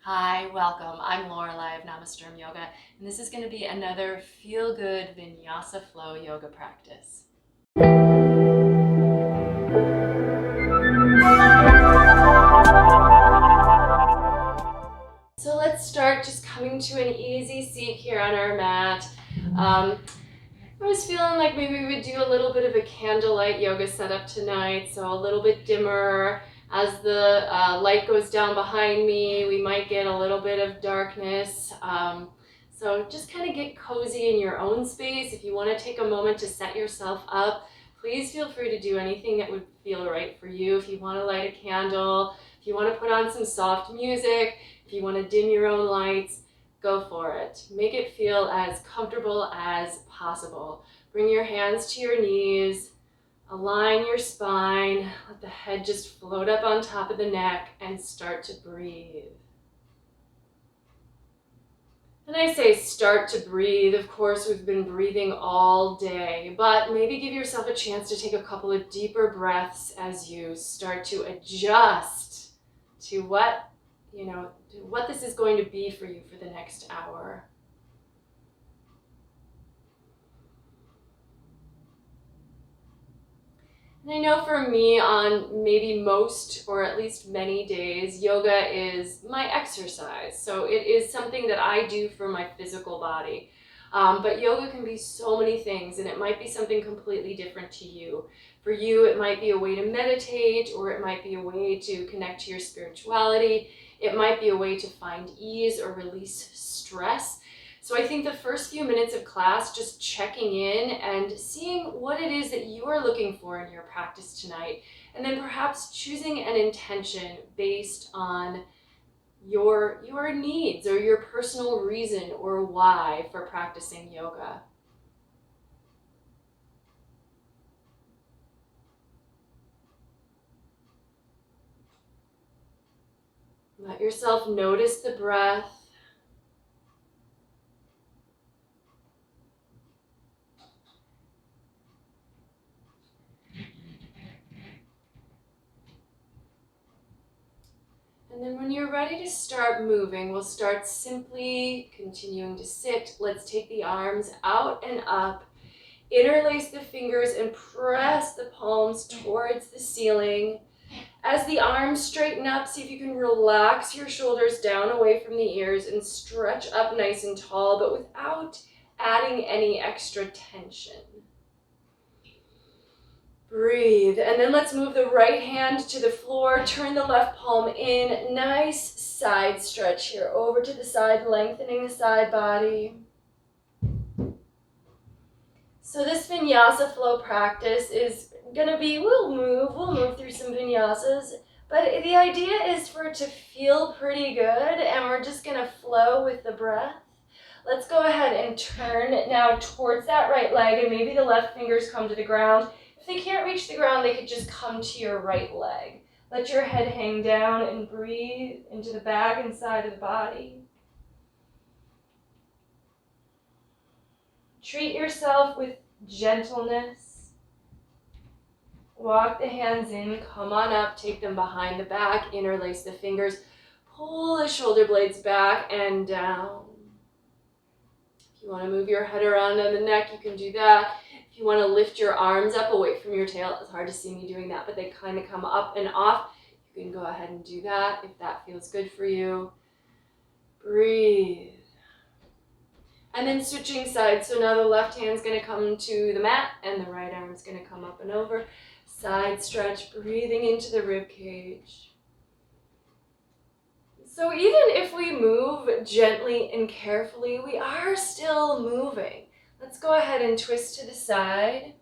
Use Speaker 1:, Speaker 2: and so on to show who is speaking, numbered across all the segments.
Speaker 1: Hi, welcome. I'm Lorelai of Namasturm Yoga, and this is going to be another feel-good Vinyasa flow yoga practice. So let's start just coming to an easy seat here on our mat. I was feeling like maybe we would do a little bit of a candlelight yoga setup tonight, so a little bit dimmer. As the light goes down behind me, we might get a little bit of darkness. So just kind of get cozy in your own space. If you want to take a moment to set yourself up, please feel free to do anything that would feel right for you. If you want to light a candle, if you want to put on some soft music, if you want to dim your own lights, go for it. Make it feel as comfortable as possible. Bring your hands to your knees. Align your spine, let the head just float up on top of the neck and start to breathe. And I say start to breathe, of course we've been breathing all day, but maybe give yourself a chance to take a couple of deeper breaths as you start to adjust to what this is going to be for you for the next hour. And I know for me, on maybe most or at least many days, yoga is my exercise. So it is something that I do for my physical body. But yoga can be so many things, and it might be something completely different to you. For you, it might be a way to meditate, or it might be a way to connect to your spirituality. It might be a way to find ease or release stress. So I think the first few minutes of class, just checking in and seeing what it is that you are looking for in your practice tonight, and then perhaps choosing an intention based on your needs or your personal reason or why for practicing yoga. Let yourself notice the breath. And then when you're ready to start moving, we'll start simply continuing to sit. Let's take the arms out and up. Interlace the fingers and press the palms towards the ceiling. As the arms straighten up, see if you can relax your shoulders down away from the ears and stretch up nice and tall, but without adding any extra tension. Breathe, and then let's move the right hand to the floor, turn the left palm in, nice side stretch here, over to the side, lengthening the side body. So this Vinyasa flow practice is gonna be, we'll move through some Vinyasas, but the idea is for it to feel pretty good, and we're just gonna flow with the breath. Let's go ahead and turn now towards that right leg, and maybe the left fingers come to the ground. If they can't reach the ground, they could just come to your right leg. Let your head hang down and breathe into the back and side of the body. Treat yourself with gentleness. Walk the hands in, come on up, take them behind the back, interlace the fingers, pull the shoulder blades back and down. If you want to move your head around on the neck, you can do that. If you want to lift your arms up away from your tail, it's hard to see me doing that, but they kind of come up and off. You can go ahead and do that if that feels good for you. Breathe. And then switching sides. So now the left hand's going to come to the mat and the right arm's going to come up and over. Side stretch, breathing into the rib cage. So even if we move gently and carefully, we are still moving. Let's go ahead and twist to the side.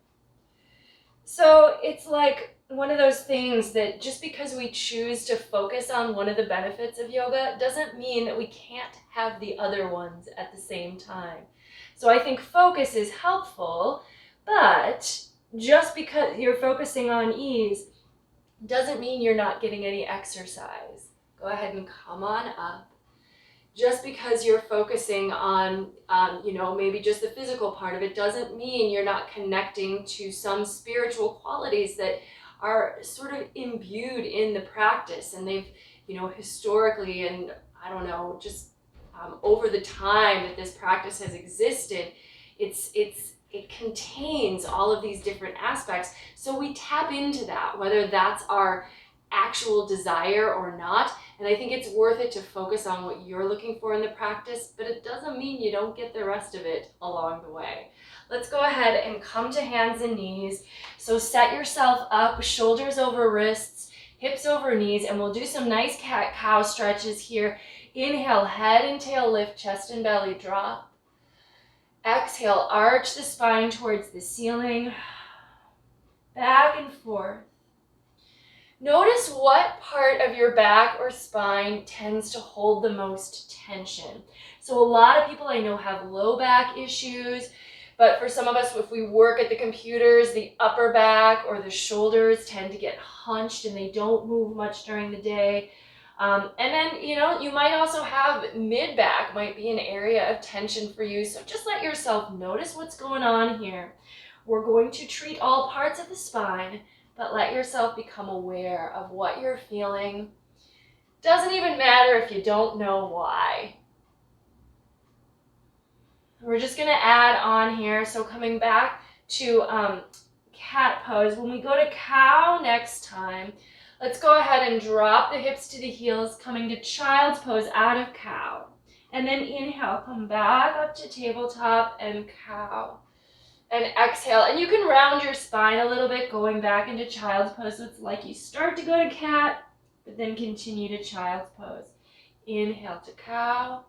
Speaker 1: So it's like one of those things that just because we choose to focus on one of the benefits of yoga doesn't mean that we can't have the other ones at the same time. So I think focus is helpful, but just because you're focusing on ease doesn't mean you're not getting any exercise. Go ahead and come on up. Just because you're focusing on, maybe just the physical part of it doesn't mean you're not connecting to some spiritual qualities that are sort of imbued in the practice. And they've, historically, and I don't know, just over the time that this practice has existed, it contains all of these different aspects. So we tap into that, whether that's our actual desire or not. And I think it's worth it to focus on what you're looking for in the practice, but it doesn't mean you don't get the rest of it along the way. Let's go ahead and come to hands and knees. So set yourself up, shoulders over wrists, hips over knees, and we'll do some nice cat-cow stretches here. Inhale, head and tail lift, chest and belly drop. Exhale, arch the spine towards the ceiling. Back and forth. Notice what part of your back or spine tends to hold the most tension. So a lot of people I know have low back issues, but for some of us, if we work at the computers, the upper back or the shoulders tend to get hunched and they don't move much during the day. And then, you might also have mid-back might be an area of tension for you. So just let yourself notice what's going on here. We're going to treat all parts of the spine, but let yourself become aware of what you're feeling. Doesn't even matter if you don't know why. We're just going to add on here. So coming back to cat pose, when we go to cow next time, let's go ahead and drop the hips to the heels, coming to child's pose out of cow. And then inhale, come back up to tabletop and cow. And exhale, and you can round your spine a little bit going back into child's pose. So it's like you start to go to cat, but then continue to child's pose. Inhale to cow.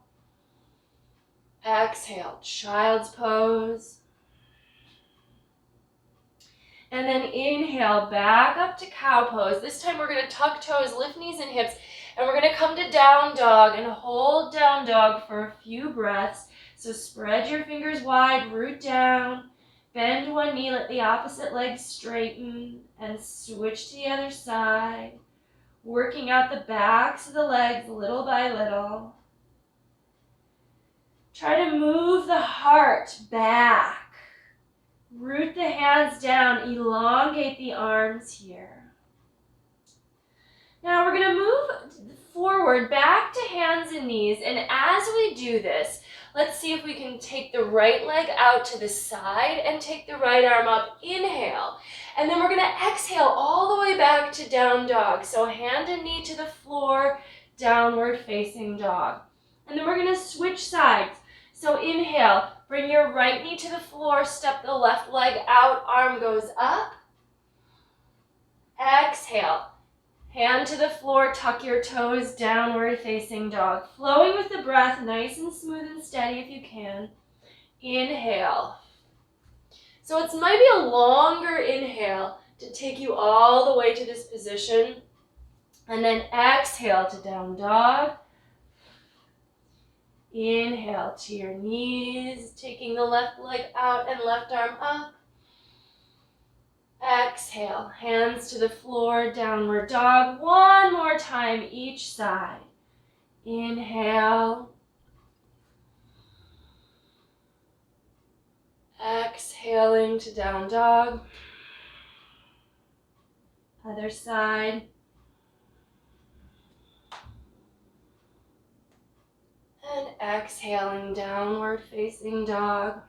Speaker 1: Exhale, child's pose. And then inhale, back up to cow pose. This time we're going to tuck toes, lift knees and hips, and we're going to come to down dog and hold down dog for a few breaths. So spread your fingers wide, root down, bend one knee, let the opposite leg straighten, and switch to the other side. Working out the backs of the legs little by little. Try to move the heart back. Root the hands down, elongate the arms here. Now we're going to move forward back to hands and knees, and as we do this, let's see if we can take the right leg out to the side and take the right arm up. Inhale, and then we're going to exhale all the way back to down dog. So hand and knee to the floor, downward facing dog. And then we're going to switch sides. So inhale, bring your right knee to the floor, step the left leg out, arm goes up. Exhale, hand to the floor, tuck your toes, downward facing dog. Flowing with the breath, nice and smooth and steady if you can. Inhale. So it might be a longer inhale to take you all the way to this position. And then exhale to down dog. Inhale to your knees, taking the left leg out and left arm up. Exhale, hands to the floor, downward dog. One more time each side. Inhale. Exhaling to down dog. Other side. And exhaling, downward facing dog.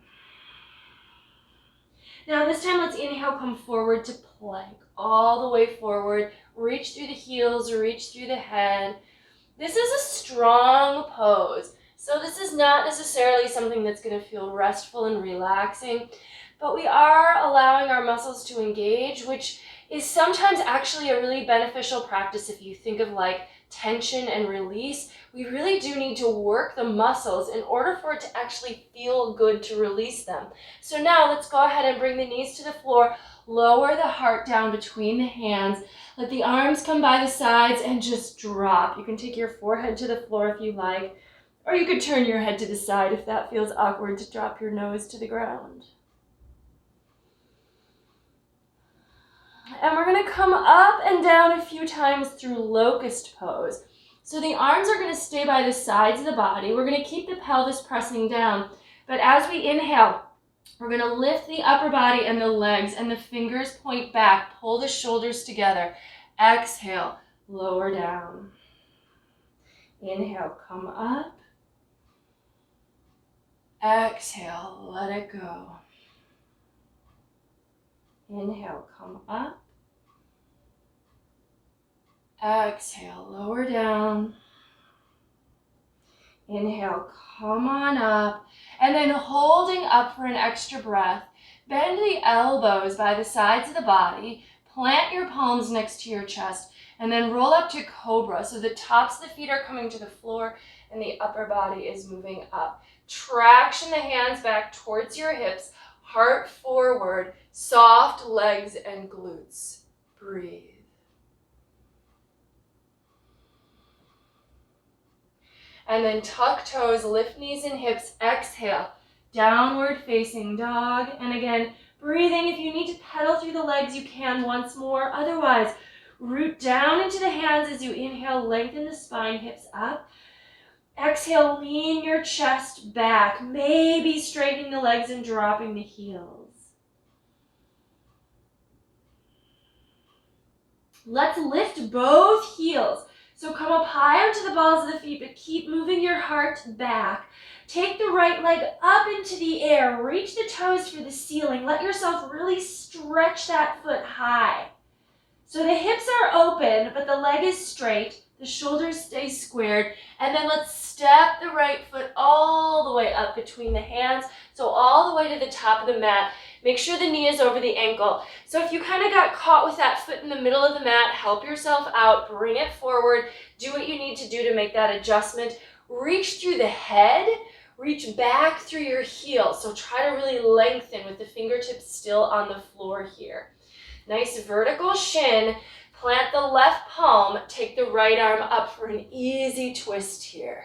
Speaker 1: Now this time let's inhale, come forward to plank. All the way forward. Reach through the heels, reach through the head. This is a strong pose. So this is not necessarily something that's going to feel restful and relaxing, but we are allowing our muscles to engage, which is sometimes actually a really beneficial practice if you think of like tension and release. We really do need to work the muscles in order for it to actually feel good to release them. So now let's go ahead and bring the knees to the floor, lower the heart down between the hands, let the arms come by the sides and just drop. You can take your forehead to the floor if you like, or you could turn your head to the side if that feels awkward to drop your nose to the ground. And we're going to come up and down a few times through Locust Pose. So the arms are going to stay by the sides of the body. We're going to keep the pelvis pressing down. But as we inhale, we're going to lift the upper body and the legs, and the fingers point back. Pull the shoulders together. Exhale, lower down. Inhale, come up. Exhale, let it go. Inhale, come up. Exhale, lower down. Inhale, come on up. And then holding up for an extra breath, bend the elbows by the sides of the body. Plant your palms next to your chest. And then roll up to cobra. So the tops of the feet are coming to the floor and the upper body is moving up. Traction the hands back towards your hips. Heart forward. Soft legs and glutes. Breathe. And then tuck toes, lift knees and hips, exhale, downward facing dog. And again, breathing. If you need to pedal through the legs, you can once more. Otherwise, root down into the hands as you inhale, lengthen the spine, hips up. Exhale, lean your chest back, maybe straightening the legs and dropping the heels. Let's lift both heels. So come up higher to the balls of the feet, but keep moving your heart back. Take the right leg up into the air. Reach the toes for the ceiling. Let yourself really stretch that foot high. So the hips are open, but the leg is straight. The shoulders stay squared. And then let's step the right foot all the way up between the hands. So all the way to the top of the mat. Make sure the knee is over the ankle. So if you kind of got caught with that foot in the middle of the mat, help yourself out, bring it forward, do what you need to do to make that adjustment. Reach through the head, reach back through your heels. So try to really lengthen with the fingertips still on the floor here. Nice vertical shin. Plant the left palm, take the right arm up for an easy twist here.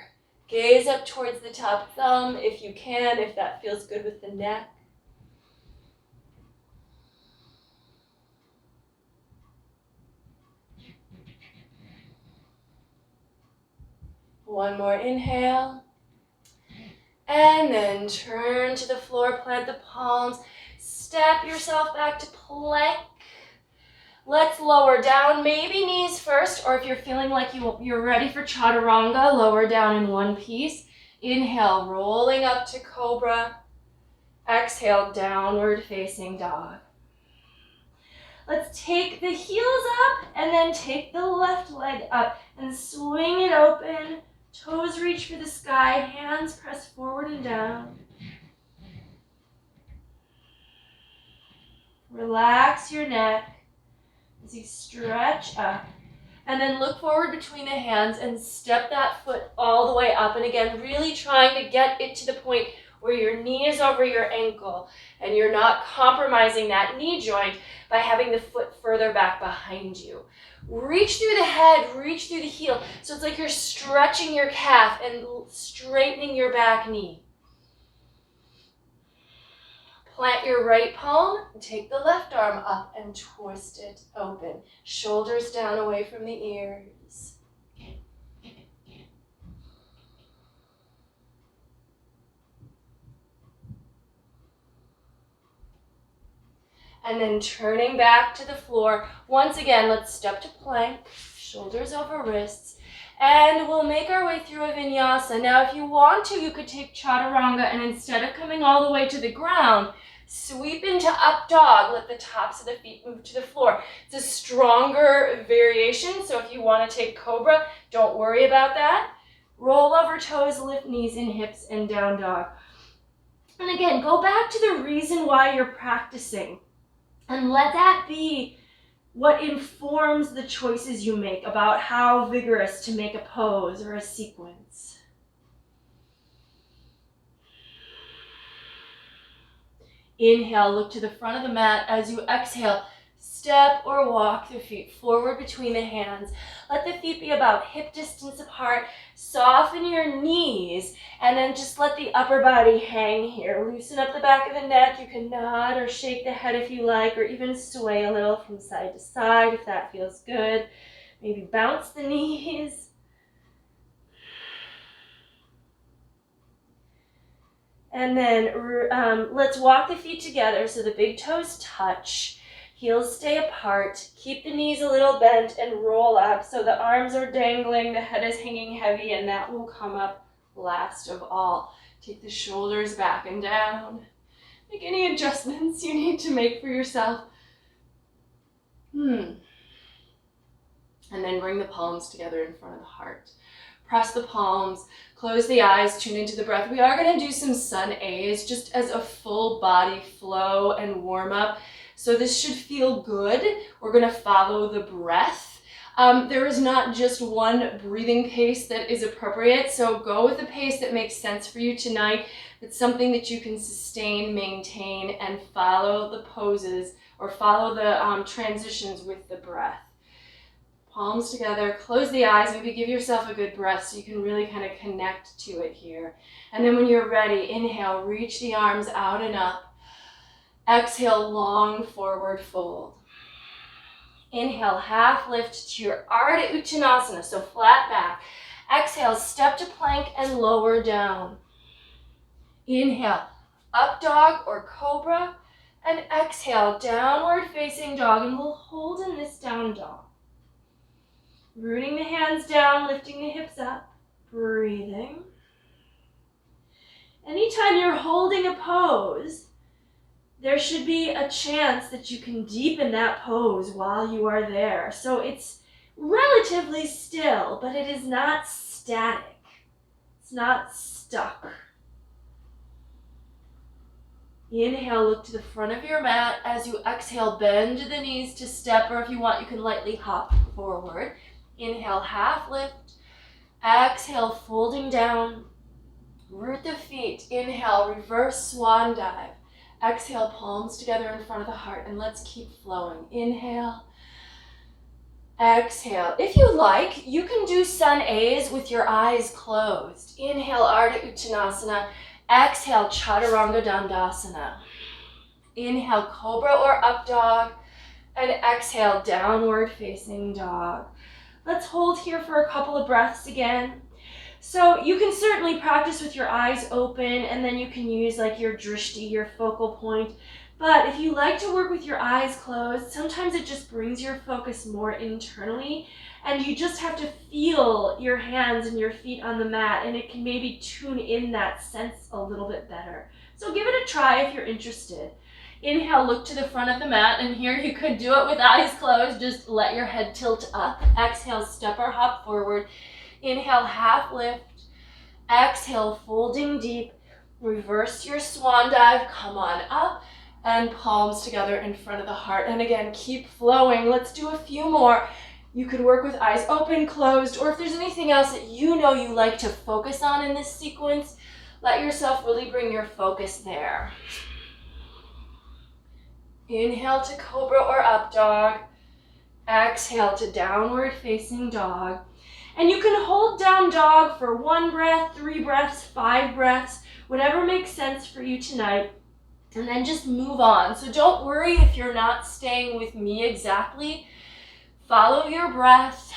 Speaker 1: Gaze up towards the top thumb if you can, if that feels good with the neck. One more inhale. And then turn to the floor, plant the palms, step yourself back to plank. Let's lower down, maybe knees first, or if you're feeling like you're ready for chaturanga, lower down in one piece. Inhale, rolling up to cobra. Exhale, downward facing dog. Let's take the heels up and then take the left leg up and swing it open. Toes reach for the sky, hands press forward and down. Relax your neck as you stretch up. And then look forward between the hands and step that foot all the way up. And again, really trying to get it to the point where your knee is over your ankle and you're not compromising that knee joint by having the foot further back behind you. Reach through the head, reach through the heel. So it's like you're stretching your calf and straightening your back knee. Plant your right palm, take the left arm up and twist it open. Shoulders down away from the ears. And then turning back to the floor. Once again, let's step to plank, shoulders over wrists. And we'll make our way through a vinyasa. Now, if you want to, you could take chaturanga and instead of coming all the way to the ground, sweep into up dog. Let the tops of the feet move to the floor. It's a stronger variation, so if you want to take cobra, don't worry about that. Roll over toes, lift knees and hips, and down dog. And again, go back to the reason why you're practicing. And let that be what informs the choices you make about how vigorous to make a pose or a sequence. Inhale, look to the front of the mat. As you exhale, step or walk the feet forward between the hands. Let the feet be about hip distance apart. Soften your knees and then just let the upper body hang here. Loosen up the back of the neck. You can nod or shake the head if you like, or even sway a little from side to side if that feels good. Maybe bounce the knees. And then let's walk the feet together so the big toes touch. Heels stay apart. Keep the knees a little bent and roll up so the arms are dangling, the head is hanging heavy, and that will come up last of all. Take the shoulders back and down. Make any adjustments you need to make for yourself. And then bring the palms together in front of the heart. Press the palms, close the eyes, tune into the breath. We are going to do some sun A's just as a full body flow and warm up. So this should feel good. We're going to follow the breath. There is not just one breathing pace that is appropriate, so go with a pace that makes sense for you tonight. It's something that you can sustain, maintain, and follow the poses or follow the transitions with the breath. Palms together, close the eyes, maybe give yourself a good breath so you can really kind of connect to it here. And then when you're ready, inhale, reach the arms out and up. Exhale, long forward fold. Inhale, half lift to your Ardha Hanumanasana, so flat back. Exhale, step to plank and lower down. Inhale, up dog or cobra. And exhale, downward facing dog, and we'll hold in this down dog. Rooting the hands down, lifting the hips up, breathing. Anytime you're holding a pose, there should be a chance that you can deepen that pose while you are there. So it's relatively still, but it is not static. It's not stuck. Inhale, look to the front of your mat. As you exhale, bend the knees to step, or if you want, you can lightly hop forward. Inhale, half lift. Exhale, folding down. Root the feet. Inhale, reverse swan dive. Exhale, palms together in front of the heart, and let's keep flowing. Inhale. Exhale. If you like, you can do sun A's with your eyes closed. Inhale, Ardha Hanumanasana. Exhale, Chaturanga Dandasana. Inhale, cobra or up dog. And exhale, downward facing dog. Let's hold here for a couple of breaths again. So you can certainly practice with your eyes open, and then you can use like your drishti, your focal point. But if you like to work with your eyes closed, sometimes it just brings your focus more internally, and you just have to feel your hands and your feet on the mat, and it can maybe tune in that sense a little bit better. So give it a try if you're interested. Inhale, look to the front of the mat, and here you could do it with eyes closed. Just let your head tilt up. Exhale, step or hop forward. Inhale, half lift. Exhale, folding deep. Reverse your swan dive. Come on up. And palms together in front of the heart. And again, keep flowing. Let's do a few more. You could work with eyes open, closed, or if there's anything else that you know you like to focus on in this sequence, let yourself really bring your focus there. Inhale to cobra or up dog. Exhale to downward facing dog. And you can hold down dog for 1 breath, 3 breaths, 5 breaths, whatever makes sense for you tonight. And then just move on. So don't worry if you're not staying with me exactly. Follow your breath.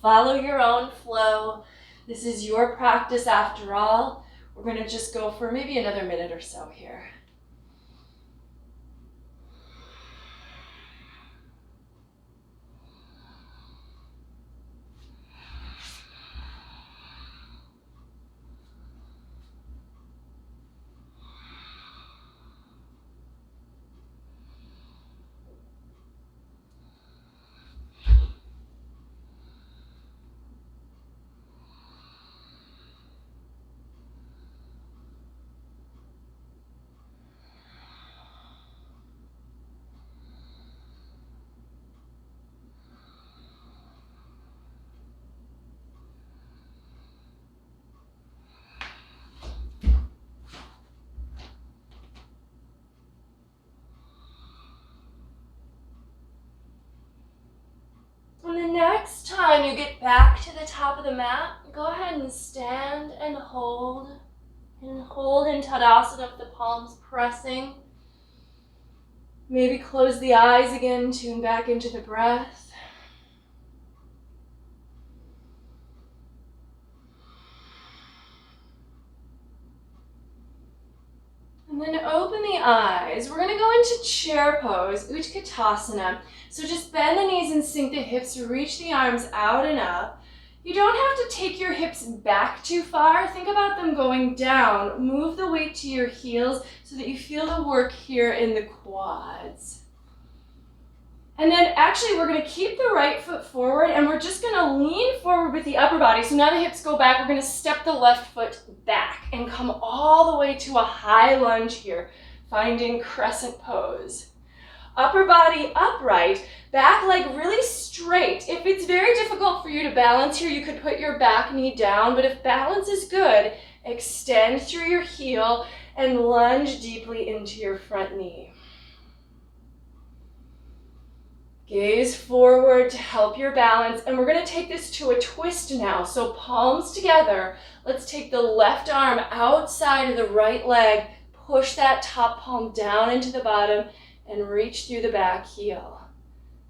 Speaker 1: Follow your own flow. This is your practice after all. We're going to just go for maybe another minute or so here. And the next time you get back to the top of the mat, go ahead and stand and hold in Tadasana with the palms pressing. Maybe close the eyes again, tune back into the breath. And then open the eyes. We're gonna go into chair pose, Utkatasana. So just bend the knees and sink the hips, reach the arms out and up. You don't have to take your hips back too far. Think about them going down. Move the weight to your heels so that you feel the work here in the quads. And then actually we're gonna keep the right foot forward and we're just gonna lean forward with the upper body. So now the hips go back, we're gonna step the left foot back and come all the way to a high lunge here, finding Crescent Pose. Upper body upright, back leg really straight. If it's very difficult for you to balance here, you could put your back knee down, but if balance is good, extend through your heel and lunge deeply into your front knee. Gaze forward to help your balance, and we're going to take this to a twist now. So palms together. Let's take the left arm outside of the right leg, push that top palm down into the bottom, and reach through the back heel.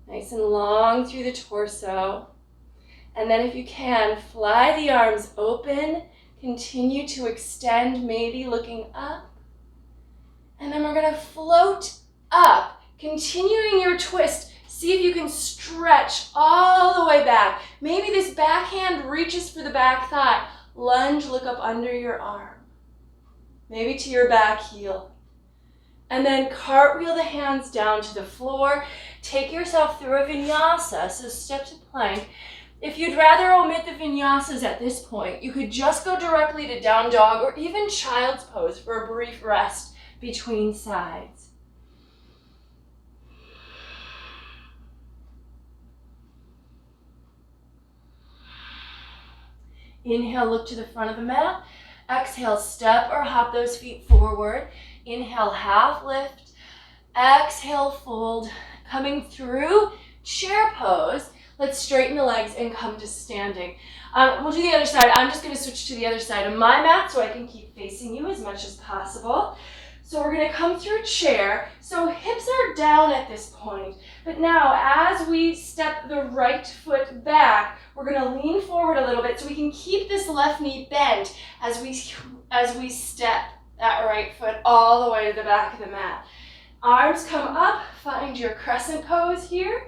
Speaker 1: Nice and long through the torso. And then if you can, fly the arms open, continue to extend, maybe looking up. And then we're going to float up, continuing your twist. See if you can stretch all the way back. Maybe this back hand reaches for the back thigh. Lunge, look up under your arm. Maybe to your back heel. And then cartwheel the hands down to the floor. Take yourself through a vinyasa, so step to plank. If you'd rather omit the vinyasas at this point, you could just go directly to down dog or even child's pose for a brief rest between sides. Inhale, look to the front of the mat. Exhale, step or hop those feet forward. Inhale, half lift. Exhale, fold. Coming through chair pose. Let's straighten the legs and come to standing. We'll do the other side. I'm just going to switch to the other side of my mat so I can keep facing you as much as possible. So we're going to come through chair. So hips are down at this point. But now as we step the right foot back, we're going to lean forward a little bit so we can keep this left knee bent as we step that right foot all the way to the back of the mat. Arms come up, find your crescent pose here.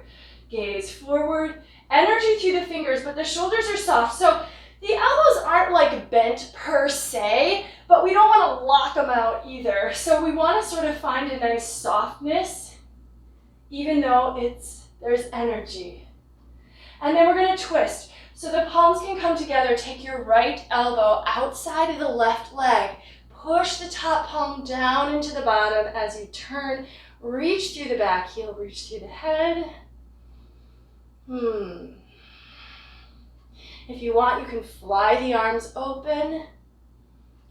Speaker 1: Gaze forward, energy through the fingers, but the shoulders are soft. So the elbows aren't like bent per se, but we don't want to lock them out either. So we want to sort of find a nice softness, even though there's energy. And then we're going to twist. So the palms can come together. Take your right elbow outside of the left leg. Push the top palm down into the bottom as you turn. Reach through the back heel, reach through the head. If you want, you can fly the arms open,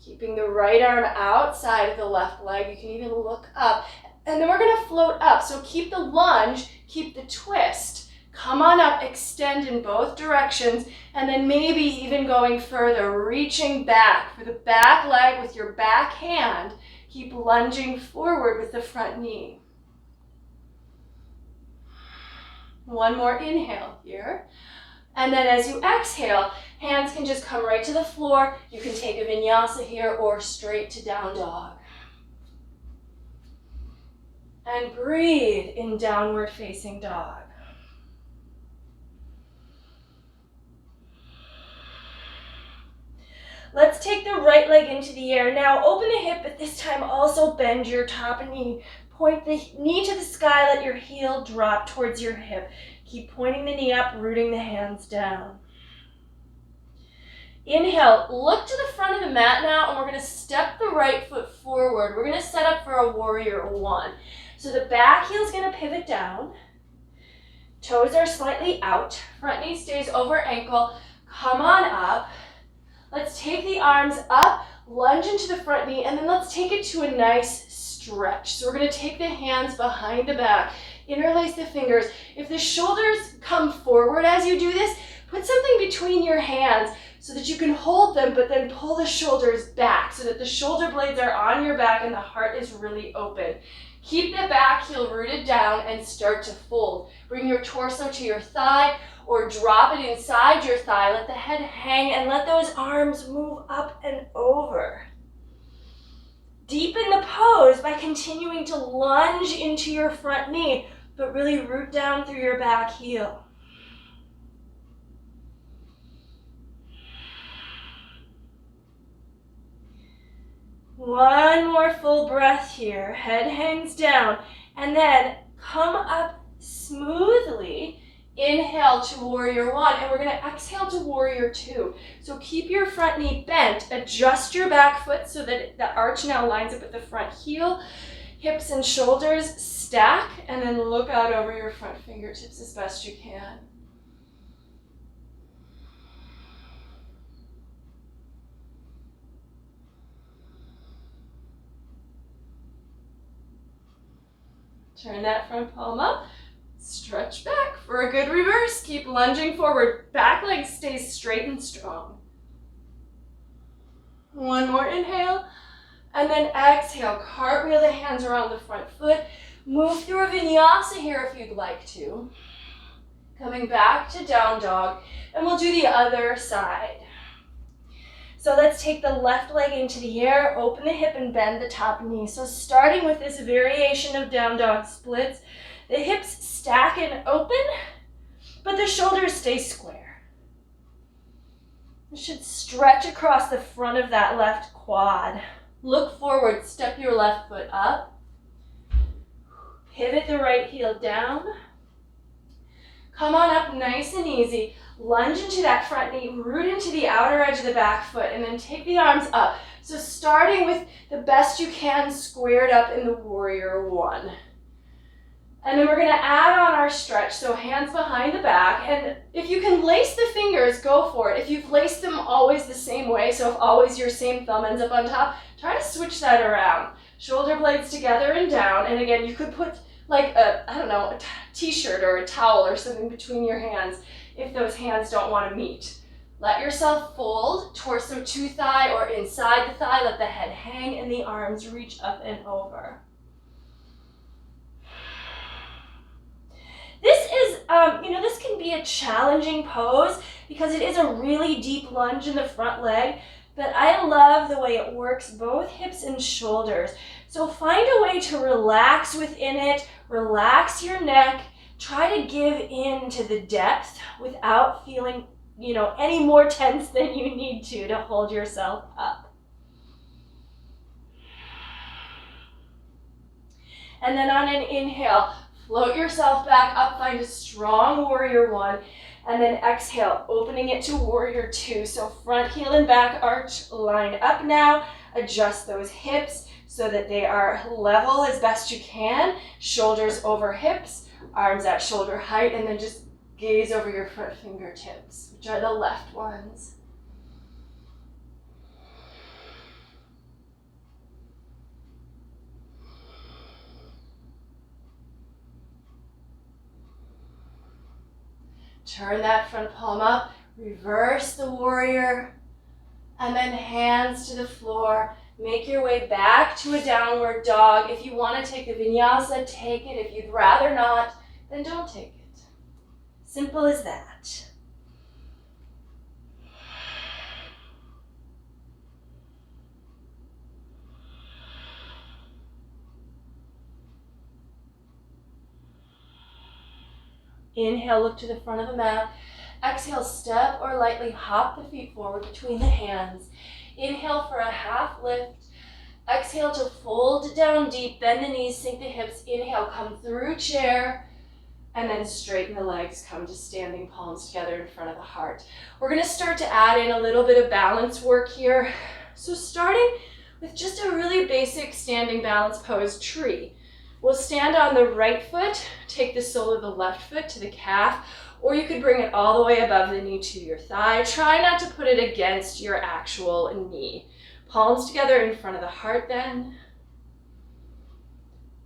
Speaker 1: keeping the right arm outside of the left leg. You can even look up. And then we're going to float up. So keep the lunge, keep the twist. Come on up, extend in both directions, and then maybe even going further, reaching back for the back leg with your back hand. Keep lunging forward with the front knee. One more inhale here. And then as you exhale, hands can just come right to the floor. You can take a vinyasa here or straight to down dog. And breathe in downward facing dog. Let's take the right leg into the air. Now open the hip, but this time also bend your top knee. Point the knee to the sky, let your heel drop towards your hip. Keep pointing the knee up, rooting the hands down. Inhale, look to the front of the mat now, and we're going to step the right foot forward. We're going to set up for a warrior one. So the back heel is going to pivot down. Toes are slightly out. Front knee stays over ankle. Come on up. Let's take the arms up, lunge into the front knee, and then let's take it to a nice stretch. So we're going to take the hands behind the back, interlace the fingers. If the shoulders come forward as you do this, put something between your hands so that you can hold them, but then pull the shoulders back so that the shoulder blades are on your back and the heart is really open. Keep the back heel rooted down and start to fold. Bring your torso to your thigh or drop it inside your thigh. Let the head hang and let those arms move up and over.
Speaker 2: Deepen the pose by continuing to lunge into your front knee, but really root down through your back heel. One more full breath here. Head hangs down. And then come up smoothly. Inhale to warrior one. And we're going to exhale to warrior two. So keep your front knee bent. Adjust your back foot so that the arch now lines up with the front heel. Hips and shoulders stack. And then look out over your front fingertips as best you can. Turn that front palm up, stretch back for a good reverse. Keep lunging forward. Back leg stays straight and strong. One more inhale, and then exhale. Cartwheel the hands around the front foot. Move through a vinyasa here if you'd like to. Coming back to down dog, and we'll do the other side. So let's take the left leg into the air, open the hip and bend the top knee. So starting with this variation of down dog splits, the hips stack and open, but the shoulders stay square. You should stretch across the front of that left quad. Look forward, step your left foot up. Pivot the right heel down. Come on up nice and easy. Lunge into that front knee, root into the outer edge of the back foot, and then take the arms up. So starting with the best you can, squared up in the warrior one. And then we're going to add on our stretch, so hands behind the back. And if you can lace the fingers, go for it. If you've laced them always the same way, so if always your same thumb ends up on top, try to switch that around. Shoulder blades together and down. And again, you could put like a t-shirt or a towel or something between your hands if those hands don't want to meet. Let yourself fold, torso to thigh or inside the thigh. Let the head hang and the arms reach up and over. This is, this can be a challenging pose because it is a really deep lunge in the front leg, but I love the way it works both hips and shoulders. So find a way to relax within it, relax your neck, try to give in to the depth without feeling, any more tense than you need to hold yourself up. And then on an inhale, float yourself back up, find a strong warrior one, and then exhale, opening it to warrior two. So front heel and back arch line up now. Adjust those hips so that they are level as best you can. Shoulders over hips, arms at shoulder height, and then just gaze over your front fingertips, which are the left ones. Turn that front palm up, reverse the warrior, and then hands to the floor. Make your way back to a downward dog. If you want to take the vinyasa, take it. If you'd rather not, then don't take it. Simple as that. Inhale, look to the front of the mat. Exhale, step or lightly hop the feet forward between the hands. Inhale for a half lift. Exhale to fold down deep, bend the knees, sink the hips. Inhale, come through chair, and then straighten the legs, come to standing palms together in front of the heart. We're going to start to add in a little bit of balance work here. So starting with just a really basic standing balance pose, tree. We'll stand on the right foot, take the sole of the left foot to the calf, or you could bring it all the way above the knee to your thigh. Try not to put it against your actual knee. Palms together in front of the heart then.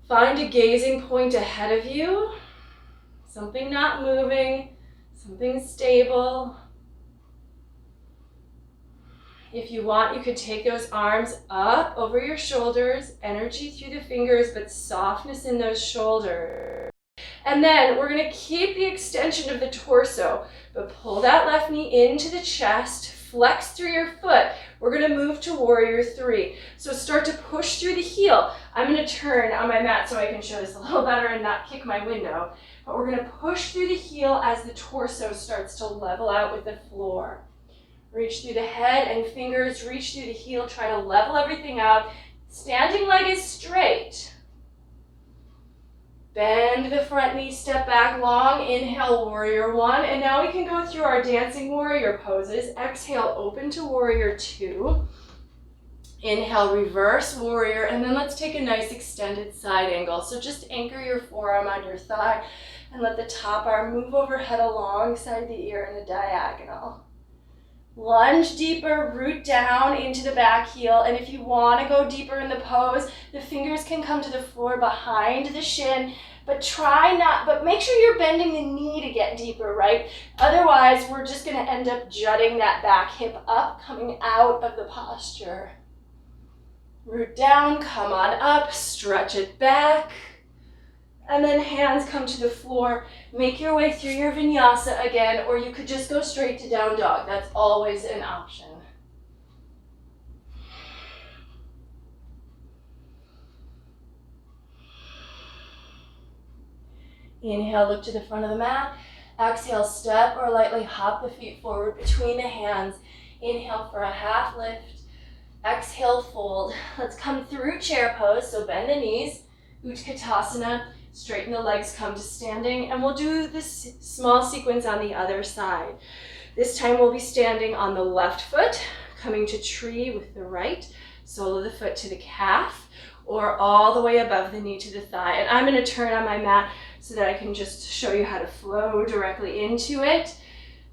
Speaker 2: Find a gazing point ahead of you. Something not moving, something stable. If you want, you could take those arms up over your shoulders, energy through the fingers, but softness in those shoulders. And then we're going to keep the extension of the torso, but pull that left knee into the chest, flex through your foot. We're going to move move to warrior three. So start to push through the heel. I'm going to turn on my mat so I can show this a little better and not kick my window. But we're going to push through the heel as the torso starts to level out with the floor. Reach through the head and fingers, reach through the heel, try to level everything out. Standing leg is straight. Bend the front knee, step back long, inhale, warrior one. And now we can go through our dancing warrior poses. Exhale, open to warrior two. Inhale, reverse warrior, and then let's take a nice extended side angle. So just anchor your forearm on your thigh and let the top arm move overhead alongside the ear in a diagonal. Lunge deeper, root down into the back heel, and if you want to go deeper in the pose, the fingers can come to the floor behind the shin, but make sure you're bending the knee to get deeper, right? Otherwise, we're just going to end up jutting that back hip up, coming out of the posture. Root down, come on up, stretch it back, and then hands come to the floor. Make your way through your vinyasa again, or you could just go straight to down dog. That's always an option. Inhale, look to the front of the mat. Exhale, step or lightly hop the feet forward between the hands. Inhale for a half lift. Exhale, fold. Let's come through chair pose, so bend the knees. Utkatasana, straighten the legs, come to standing, and we'll do this small sequence on the other side. This time we'll be standing on the left foot, coming to tree with the right, solo the foot to the calf, or all the way above the knee to the thigh. And I'm going to turn on my mat so that I can just show you how to flow directly into it.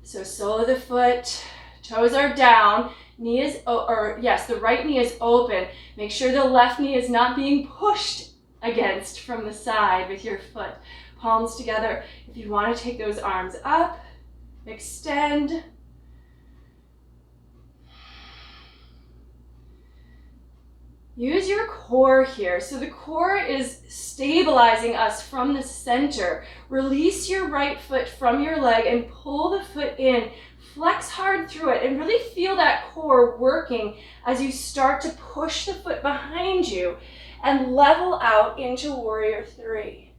Speaker 2: So solo the foot, toes are down, the right knee is open. Make sure the left knee is not being pushed against from the side with your foot. Palms together. If you want to take those arms up, extend. Use your core here. So the core is stabilizing us from the center. Release your right foot from your leg and pull the foot in. Flex hard through it and really feel that core working as you start to push the foot behind you and level out into warrior three.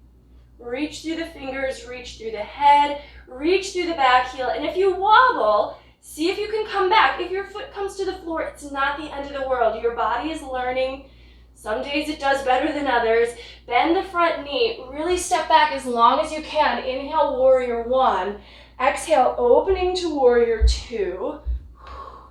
Speaker 2: Reach through the fingers, reach through the head, reach through the back heel. And if you wobble, see if you can come back. If your foot comes to the floor, it's not the end of the world. Your body is learning. Some days it does better than others. Bend the front knee. Really step back as long as you can. Inhale, warrior one. Exhale, opening to warrior two.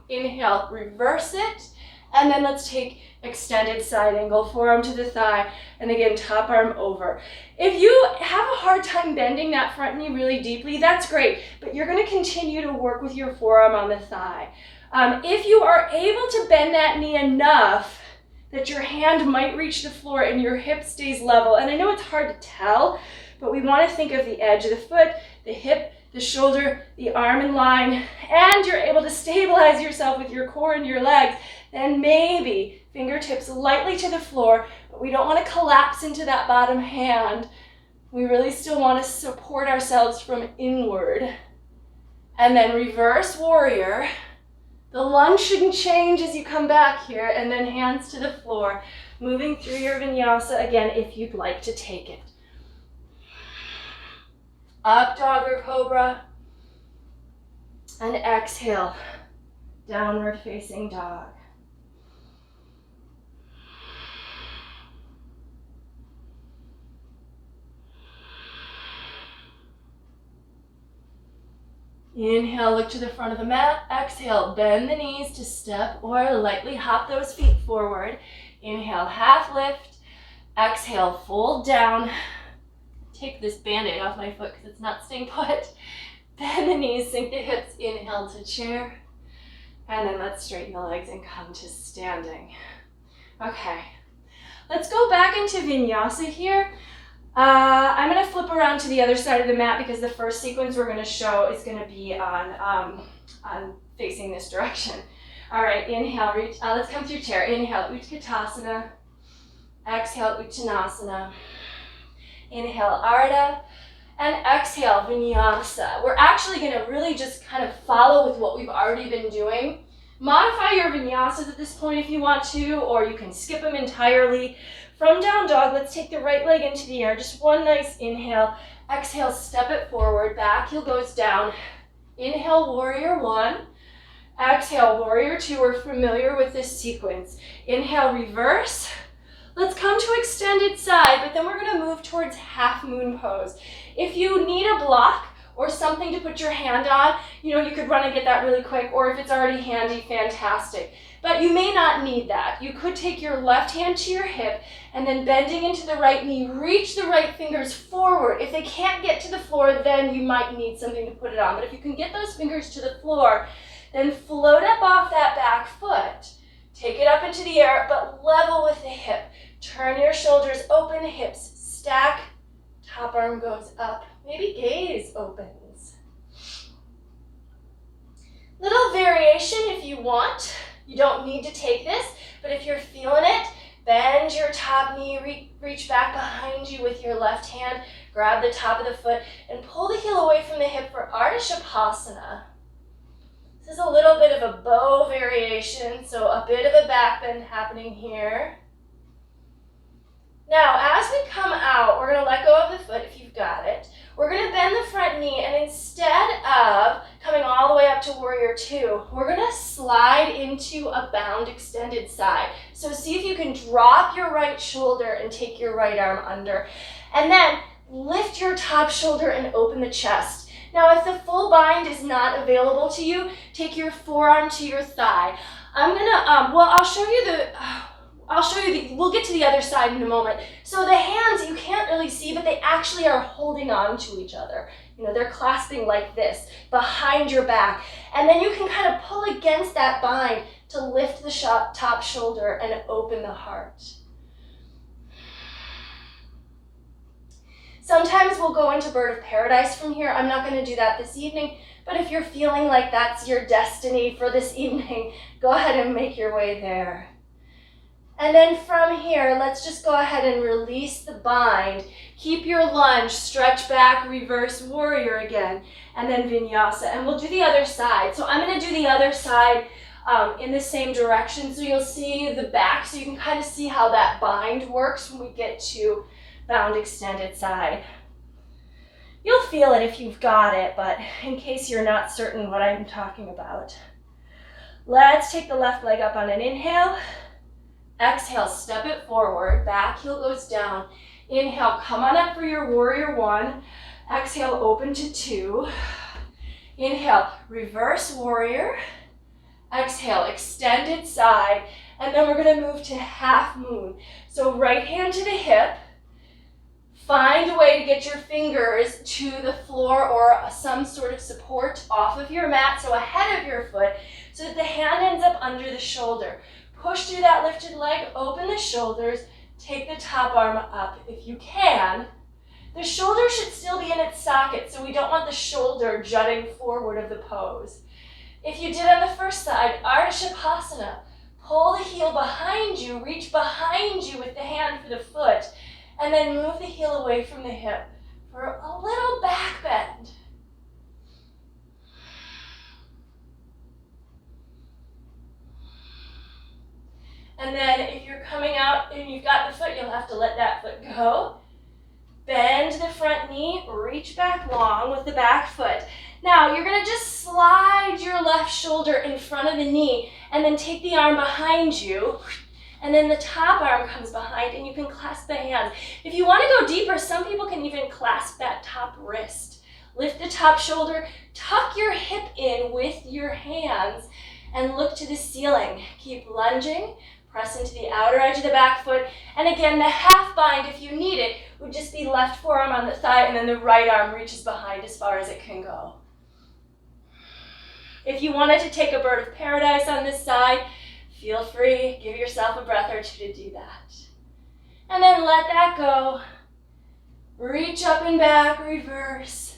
Speaker 2: Inhale, reverse it. And then let's take extended side angle, forearm to the thigh, and again, top arm over. If you have a hard time bending that front knee really deeply, that's great, but you're going to continue to work with your forearm on the thigh. If you are able to bend that knee enough that your hand might reach the floor and your hip stays level, and I know it's hard to tell, but we want to think of the edge of the foot, the hip, the shoulder, the arm in line, and you're able to stabilize yourself with your core and your legs, then maybe fingertips lightly to the floor, but we don't want to collapse into that bottom hand. We really still want to support ourselves from inward. And then reverse warrior. The lunge shouldn't change as you come back here, and then hands to the floor, moving through your vinyasa again if you'd like to take it. Up dog or cobra, and exhale, downward facing dog. Inhale, look to the front of the mat. Exhale, bend the knees to step or lightly hop those feet forward. Inhale, half lift. Exhale, fold down. Take this Band-Aid off my foot because it's not staying put. Bend the knees, sink the hips, inhale to chair. And then let's straighten the legs and come to standing. Okay, let's go back into vinyasa here. I'm going to flip around to the other side of the mat because the first sequence we're going to show is going to be on facing this direction. All right, inhale, reach. Let's come through chair. Inhale, Utkatasana. Exhale, Uttanasana. Inhale, Ardha. And exhale, Vinyasa. We're actually going to really just kind of follow with what we've already been doing. Modify your vinyasas at this point if you want to, or you can skip them entirely. From down dog, let's take the right leg into the air. Just one nice inhale. Exhale, step it forward. Back heel goes down. Inhale, warrior one. Exhale, warrior two. We're familiar with this sequence. Inhale, reverse. Let's come to extended side, but then we're going to move towards Halfmoon Pose. If you need a block or something to put your hand on, you could run and get that really quick, or if it's already handy, fantastic. But you may not need that. You could take your left hand to your hip and then bending into the right knee, reach the right fingers forward. If they can't get to the floor, then you might need something to put it on. But if you can get those fingers to the floor, then float up off that back foot. Take it up into the air, but level with the hip. Turn your shoulders, open the hips, stack, top arm goes up. Maybe gaze opens. Little variation if you want. You don't need to take this, but if you're feeling it, bend your top knee, reach back behind you with your left hand, grab the top of the foot, and pull the heel away from the hip for Ardha Hanumanasana. This is a little bit of a bow variation, so a bit of a back bend happening here. Now, as we come out, we're going to let go of the foot if you've got it. We're going to bend the front knee, and instead of coming all the way up to warrior two, we're going to slide into a bound extended side. So see if you can drop your right shoulder and take your right arm under. And then lift your top shoulder and open the chest. Now, if the full bind is not available to you, take your forearm to your thigh. I'm going to, we'll get to the other side in a moment. So the hands you can't really see, but they actually are holding on to each other. They're clasping like this behind your back. And then you can kind of pull against that bind to lift the top shoulder and open the heart. Sometimes we'll go into Bird of Paradise from here. I'm not going to do that this evening, but if you're feeling like that's your destiny for this evening, go ahead and make your way there. And then from here, let's just go ahead and release the bind. Keep your lunge, stretch back, reverse warrior again, and then vinyasa. And we'll do the other side. So I'm going to do the other side in the same direction. So you'll see the back, so you can kind of see how that bind works when we get to bound extended side. You'll feel it if you've got it, but in case you're not certain what I'm talking about, let's take the left leg up on an inhale. Exhale, step it forward, back heel goes down. Inhale, come on up for your warrior one. Exhale, open to two. Inhale, reverse warrior. Exhale, extended side. And then we're going to move to half moon. So right hand to the hip. Find a way to get your fingers to the floor or some sort of support off of your mat, so ahead of your foot, so that the hand ends up under the shoulder. Push through that lifted leg, open the shoulders, take the top arm up if you can. The shoulder should still be in its socket, so we don't want the shoulder jutting forward of the pose. If you did on the first side, Ardha Hanumanasana, pull the heel behind you, reach behind you with the hand for the foot, and then move the heel away from the hip for a little back bend. And then if you're coming out and you've got the foot, you'll have to let that foot go. Bend the front knee, reach back long with the back foot. Now you're going to just slide your left shoulder in front of the knee and then take the arm behind you. And then the top arm comes behind and you can clasp the hands. If you want to go deeper, some people can even clasp that top wrist. Lift the top shoulder, tuck your hip in with your hands and look to the ceiling. Keep lunging, press into the outer edge of the back foot. And again, the half bind, if you need it, would just be left forearm on the thigh and then the right arm reaches behind as far as it can go. If you wanted to take a Bird of Paradise on this side, feel free, give yourself a breath or two to do that. And then let that go. Reach up and back, reverse.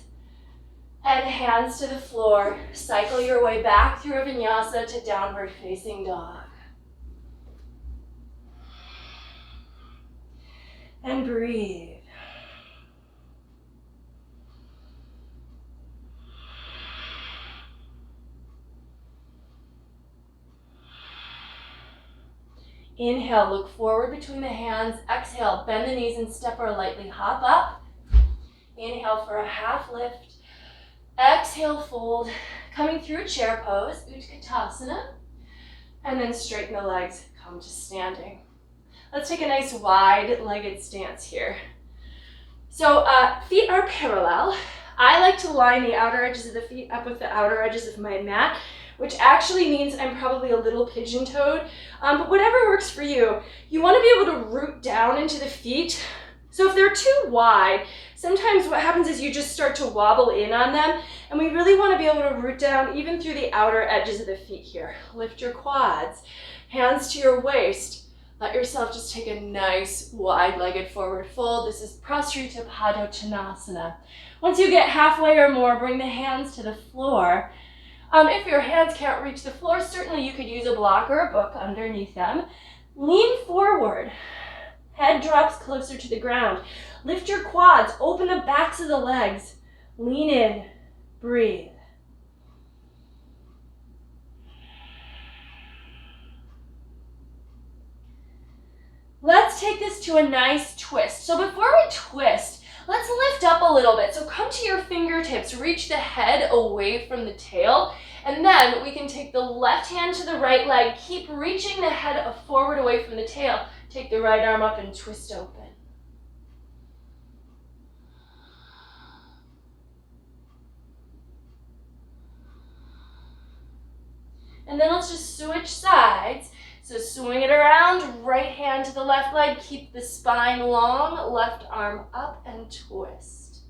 Speaker 2: And hands to the floor. Cycle your way back through a vinyasa to downward facing dog. And breathe. Inhale, look forward between the hands. Exhale, bend the knees and step or lightly hop up. Inhale for a half lift. Exhale, fold. Coming through chair pose, Utkatasana. And then straighten the legs, come to standing. Let's take a nice wide-legged stance here. So feet are parallel. I like to line the outer edges of the feet up with the outer edges of my mat, which actually means I'm probably a little pigeon-toed, but whatever works for you. You want to be able to root down into the feet. So if they're too wide, sometimes what happens is you just start to wobble in on them, and we really want to be able to root down even through the outer edges of the feet here. Lift your quads, hands to your waist. Let yourself just take a nice wide-legged forward fold. This is Prasrita Padottanasana. Once you get halfway or more, bring the hands to the floor. If your hands can't reach the floor, certainly you could use a block or a book underneath them. Lean forward. Head drops closer to the ground. Lift your quads. Open the backs of the legs. Lean in. Breathe. Let's take this to a nice twist. So before we twist, let's lift up a little bit. So come to your fingertips, reach the head away from the tail, and then we can take the left hand to the right leg, keep reaching the head forward away from the tail. Take the right arm up and twist open. And then let's just switch sides. So swing it around, right hand to the left leg, keep the spine long, left arm up and twist.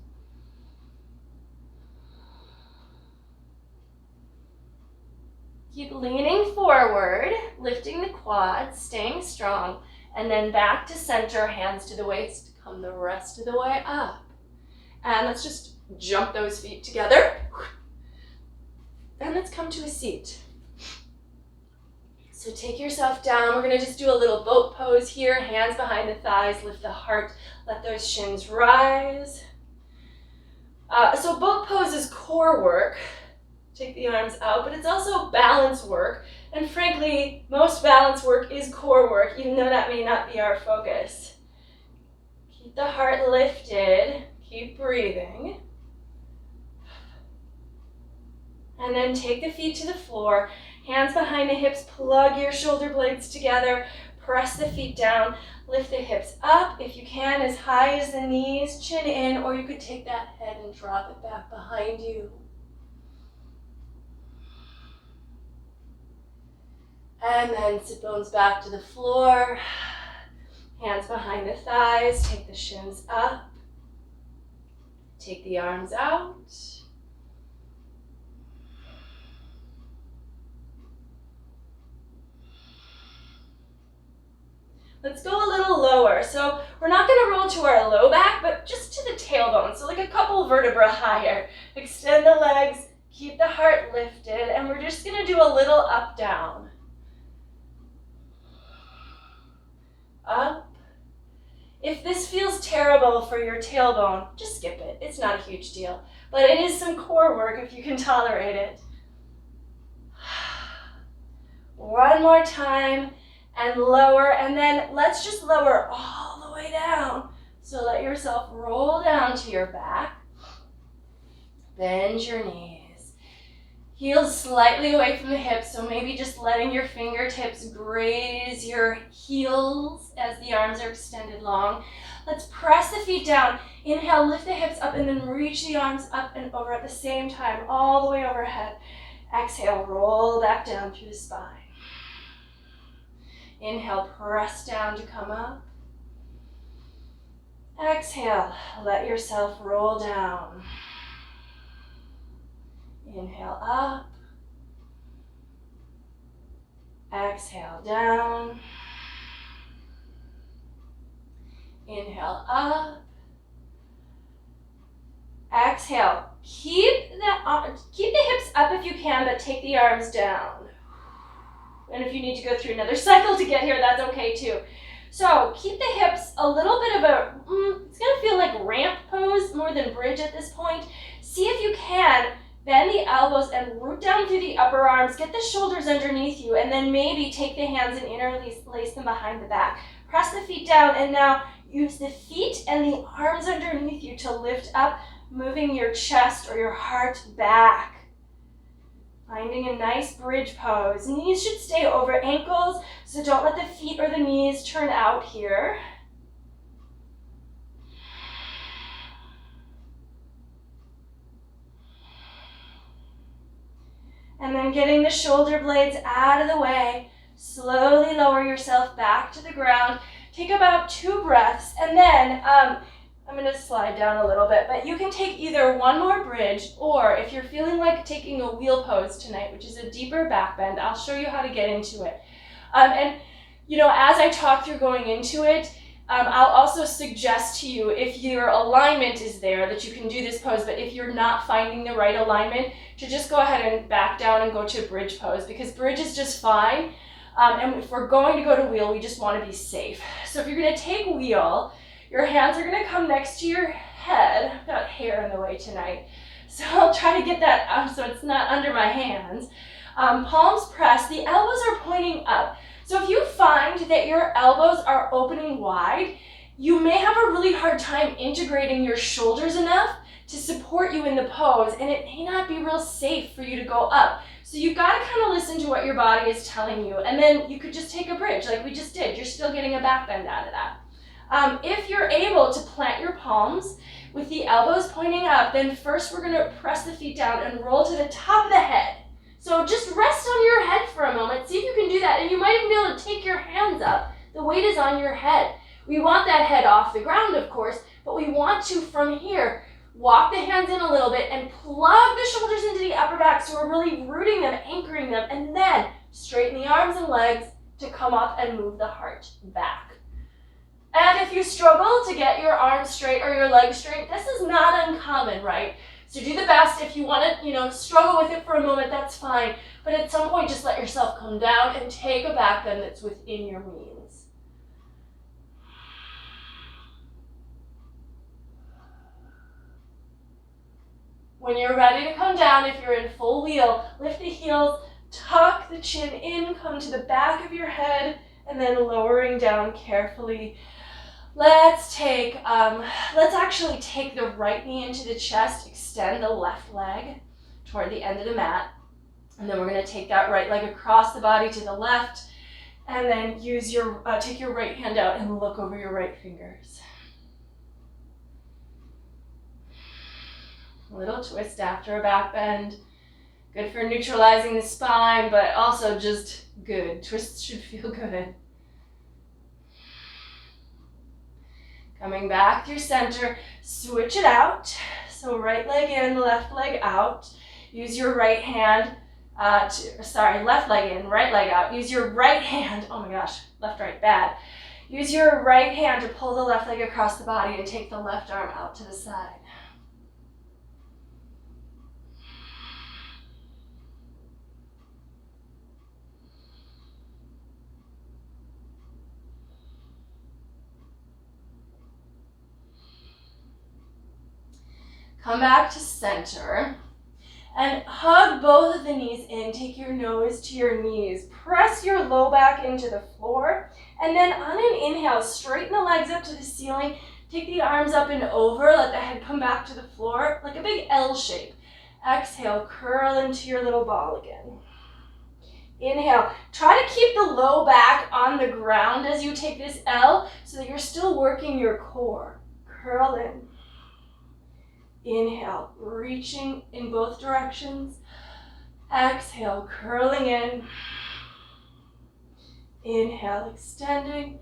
Speaker 2: Keep leaning forward, lifting the quads, staying strong, and then back to center, hands to the waist, come the rest of the way up. And let's just jump those feet together. And let's come to a seat. So take yourself down. We're going to just do a little boat pose here. Hands behind the thighs, lift the heart, let those shins rise. So boat pose is core work. Take the arms out, but it's also balance work. And frankly, most balance work is core work, even though that may not be our focus. Keep the heart lifted. Keep breathing. And then take the feet to the floor. Hands behind the hips, plug your shoulder blades together, press the feet down, lift the hips up if you can, as high as the knees, chin in, or you could take that head and drop it back behind you. And then sit bones back to the floor, hands behind the thighs, take the shins up, take the arms out. Let's go a little lower. So we're not going to roll to our low back, but just to the tailbone. So like a couple vertebrae higher. Extend the legs, keep the heart lifted, and we're just going to do a little up, down. Up. If this feels terrible for your tailbone, just skip it. It's not a huge deal. But it is some core work if you can tolerate it. One more time. And lower, and then let's just lower all the way down. So let yourself roll down to your back. Bend your knees. Heels slightly away from the hips, so maybe just letting your fingertips graze your heels as the arms are extended long. Let's press the feet down. Inhale, lift the hips up, and then reach the arms up and over at the same time, all the way overhead. Exhale, roll back down through the spine. Inhale, press down to come up. Exhale, let yourself roll down. Inhale up. Exhale down. Inhale up. Exhale. Keep the hips up if you can, but take the arms down. And if you need to go through another cycle to get here, that's okay too. So keep the hips a little bit of it's gonna feel like ramp pose more than bridge at this point. See if you can Bend the elbows and root down through the upper arms. Get the shoulders underneath you, and then maybe take the hands and interlace them behind the back. Press the feet down, and now use the feet and the arms underneath you to lift up, moving your chest or your heart back. Finding a nice bridge pose. Knees should stay over ankles, so don't let the feet or the knees turn out here. And then getting the shoulder blades out of the way, slowly lower yourself back to the ground. Take about 2 breaths, and then I'm going to slide down a little bit, but you can take either one more bridge, or if you're feeling like taking a wheel pose tonight, which is a deeper back bend, I'll show you how to get into it. And as I talk through going into it, I'll also suggest to you, if your alignment is there, that you can do this pose, but if you're not finding the right alignment, to just go ahead and back down and go to bridge pose, because bridge is just fine. And if we're going to go to wheel, we just want to be safe. So if you're going to take wheel, your hands are going to come next to your head. I've got hair in the way tonight, so I'll try to get that out so it's not under my hands. Palms pressed, the elbows are pointing up. So if you find that your elbows are opening wide, you may have a really hard time integrating your shoulders enough to support you in the pose, and it may not be real safe for you to go up. So you've got to kind of listen to what your body is telling you, and then you could just take a bridge like we just did. You're still getting a back bend out of that. If you're able to plant your palms with the elbows pointing up, then first we're going to press the feet down and roll to the top of the head. So just rest on your head for a moment. See if you can do that, and you might even be able to take your hands up. The weight is on your head. We want that head off the ground, of course, but we want to, from here, walk the hands in a little bit and plug the shoulders into the upper back, so we're really rooting them, anchoring them, and then straighten the arms and legs to come up and move the heart back. And if you struggle to get your arms straight or your legs straight, this is not uncommon, right? So do the best. If you want to, struggle with it for a moment, that's fine. But at some point, just let yourself come down and take a back bend that's within your means. When you're ready to come down, if you're in full wheel, lift the heels, tuck the chin in, come to the back of your head, and then lowering down carefully. Let's actually take the right knee into the chest, extend the left leg toward the end of the mat, and then we're going to take that right leg across the body to the left, and then take your right hand out and look over your right fingers. A little twist after a back bend. Good for neutralizing the spine, but also just good. Twists should feel good. Coming back through center, switch it out. So right leg in, left leg out. Use your right hand, left leg in, right leg out. Use your right hand, oh my gosh, left, right, bad. Use your right hand to pull the left leg across the body and take the left arm out to the side. Come back to center and hug both of the knees in. Take your nose to your knees. Press your low back into the floor. And then on an inhale, straighten the legs up to the ceiling. Take the arms up and over. Let the head come back to the floor like a big L shape. Exhale, curl into your little ball again. Inhale. Try to keep the low back on the ground as you take this L so that you're still working your core. Curl in. Inhale, reaching in both directions. Exhale, curling in. Inhale, extending.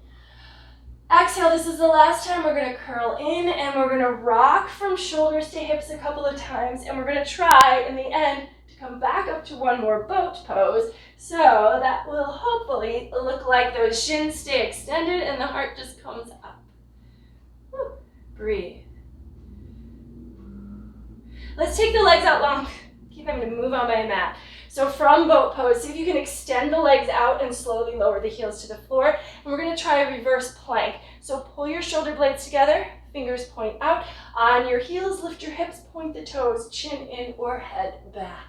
Speaker 2: Exhale, this is the last time we're going to curl in, and we're going to rock from shoulders to hips a couple of times, and we're going to try in the end to come back up to one more boat pose. So that will hopefully look like those shins stay extended and the heart just comes up. Whew. Breathe. Let's take the legs out long. Keep having to move on my mat. So from boat pose, see if you can extend the legs out and slowly lower the heels to the floor. And we're going to try a reverse plank. So pull your shoulder blades together, fingers point out. On your heels, lift your hips, point the toes, chin in or head back.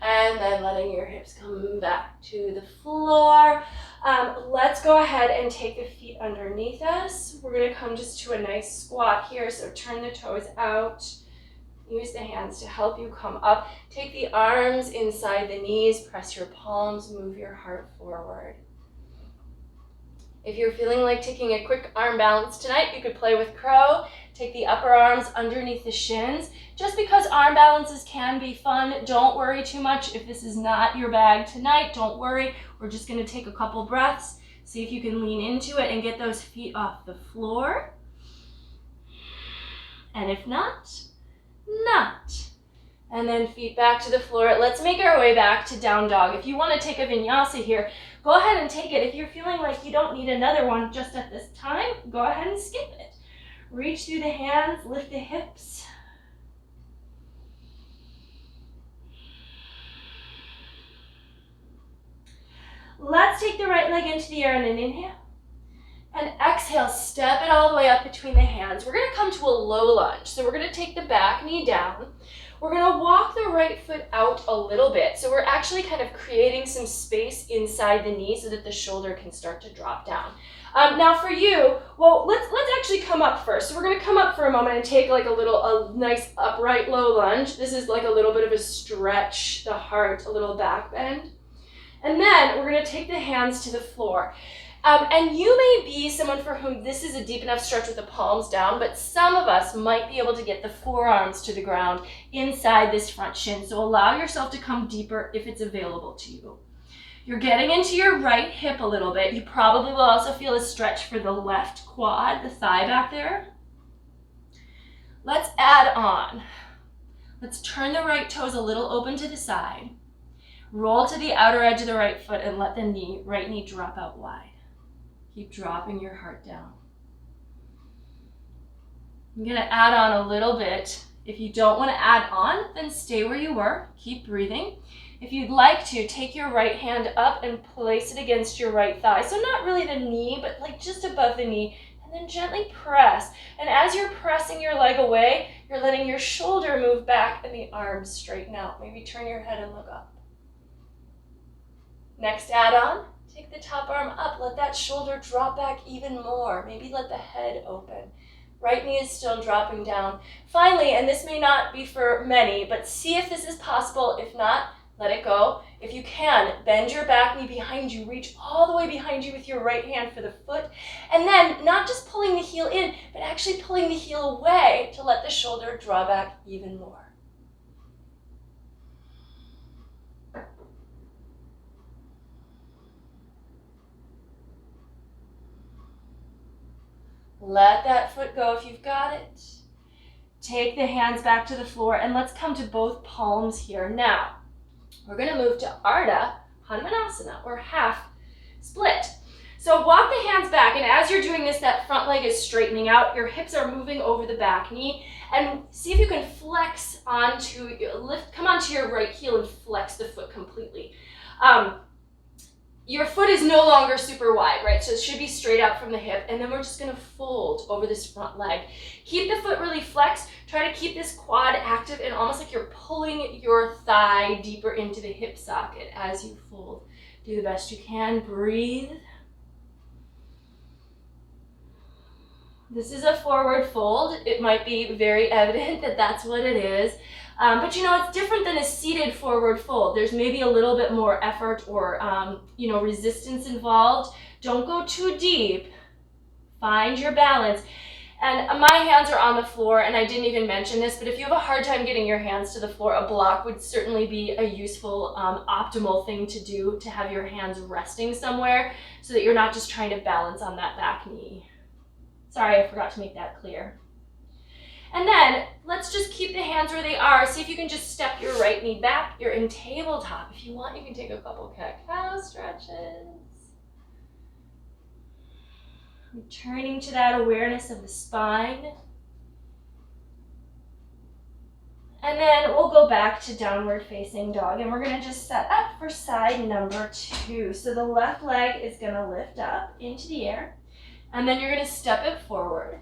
Speaker 2: And then letting your hips come back to the floor. Let's go ahead and take the feet underneath us. We're going to come just to a nice squat here, so turn the toes out. Use the hands to help you come up. Take the arms inside the knees, press your palms, move your heart forward. If you're feeling like taking a quick arm balance tonight, you could play with crow. Take the upper arms underneath the shins. Just because arm balances can be fun, don't worry too much. If this is not your bag tonight, don't worry. We're just going to take a couple breaths. See if you can lean into it and get those feet off the floor. And if not, not. And then feet back to the floor. Let's make our way back to down dog. If you want to take a vinyasa here, go ahead and take it. If you're feeling like you don't need another one just at this time, go ahead and skip it. Reach through the hands, lift the hips. Let's take the right leg into the air in an inhale. And exhale, step it all the way up between the hands. We're going to come to a low lunge. So we're going to take the back knee down. We're going to walk the right foot out a little bit. So we're actually kind of creating some space inside the knee so that the shoulder can start to drop down. Now for you, well, let's actually come up first. So we're going to come up for a moment and take like a nice upright low lunge. This is like a little bit of a stretch, the heart, a little back bend. And then we're going to take the hands to the floor. And you may be someone for whom this is a deep enough stretch with the palms down, but some of us might be able to get the forearms to the ground inside this front shin. So allow yourself to come deeper if it's available to you. You're getting into your right hip a little bit. You probably will also feel a stretch for the left quad, the thigh back there. Let's add on. Let's turn the right toes a little open to the side. Roll to the outer edge of the right foot and let the right knee drop out wide. Keep dropping your heart down. I'm going to add on a little bit. If you don't want to add on, then stay where you were. Keep breathing. If you'd like to, take your right hand up and place it against your right thigh. So not really the knee, but like just above the knee. And then gently press. And as you're pressing your leg away, you're letting your shoulder move back and the arms straighten out. Maybe turn your head and look up. Next add on. Take the top arm up, let that shoulder drop back even more. Maybe let the head open. Right knee is still dropping down. Finally, and this may not be for many, but see if this is possible. If not, let it go. If you can, bend your back knee behind you. Reach all the way behind you with your right hand for the foot. And then not just pulling the heel in, but actually pulling the heel away to let the shoulder draw back even more. Let that foot go if you've got it. Take the hands back to the floor and let's come to both palms here. Now, we're going to move to Ardha Hanumanasana or half split. So walk the hands back, and as you're doing this, that front leg is straightening out. Your hips are moving over the back knee, and see if you can flex onto, come onto your right heel and flex the foot completely. Your foot is no longer super wide, right? So it should be straight out from the hip, and then we're just gonna fold over this front leg. Keep the foot really flexed. Try to keep this quad active and almost like you're pulling your thigh deeper into the hip socket as you fold. Do the best you can, breathe. This is a forward fold. It might be very evident that that's what it is. But you know, it's different than a seated forward fold. There's maybe a little bit more effort or resistance involved. Don't go too deep. Find your balance. And my hands are on the floor, and I didn't even mention this, but if you have a hard time getting your hands to the floor, a block would certainly be a useful, optimal thing to do, to have your hands resting somewhere so that you're not just trying to balance on that back knee. Sorry, I forgot to make that clear. And then let's just keep the hands where they are. See if you can just step your right knee back. You're in tabletop. If you want, you can take a couple cat-cow stretches. Returning to that awareness of the spine. And then we'll go back to downward facing dog, and we're gonna just set up for side number 2. So the left leg is gonna lift up into the air, and then you're gonna step it forward.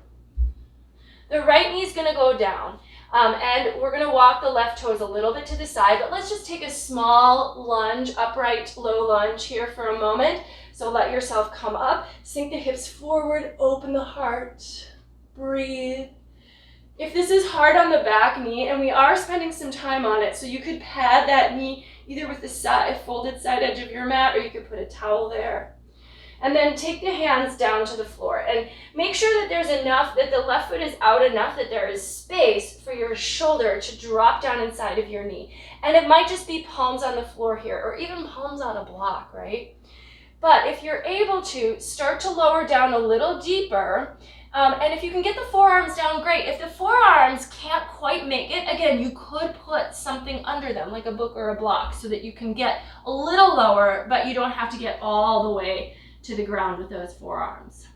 Speaker 2: The right knee is gonna go down, and we're gonna walk the left toes a little bit to the side, but let's just take a small lunge, upright low lunge here for a moment. So let yourself come up, sink the hips forward, open the heart, breathe. If this is hard on the back knee, and we are spending some time on it, so you could pad that knee either with the folded side edge of your mat, or you could put a towel there. And then take the hands down to the floor, and make sure that there's enough, that the left foot is out enough that there is space for your shoulder to drop down inside of your knee. And it might just be palms on the floor here, or even palms on a block, right? But if you're able to, start to lower down a little deeper. And if you can get the forearms down, great. If the forearms can't quite make it, again, you could put something under them, like a book or a block, so that you can get a little lower, but you don't have to get all the way to the ground with those forearms.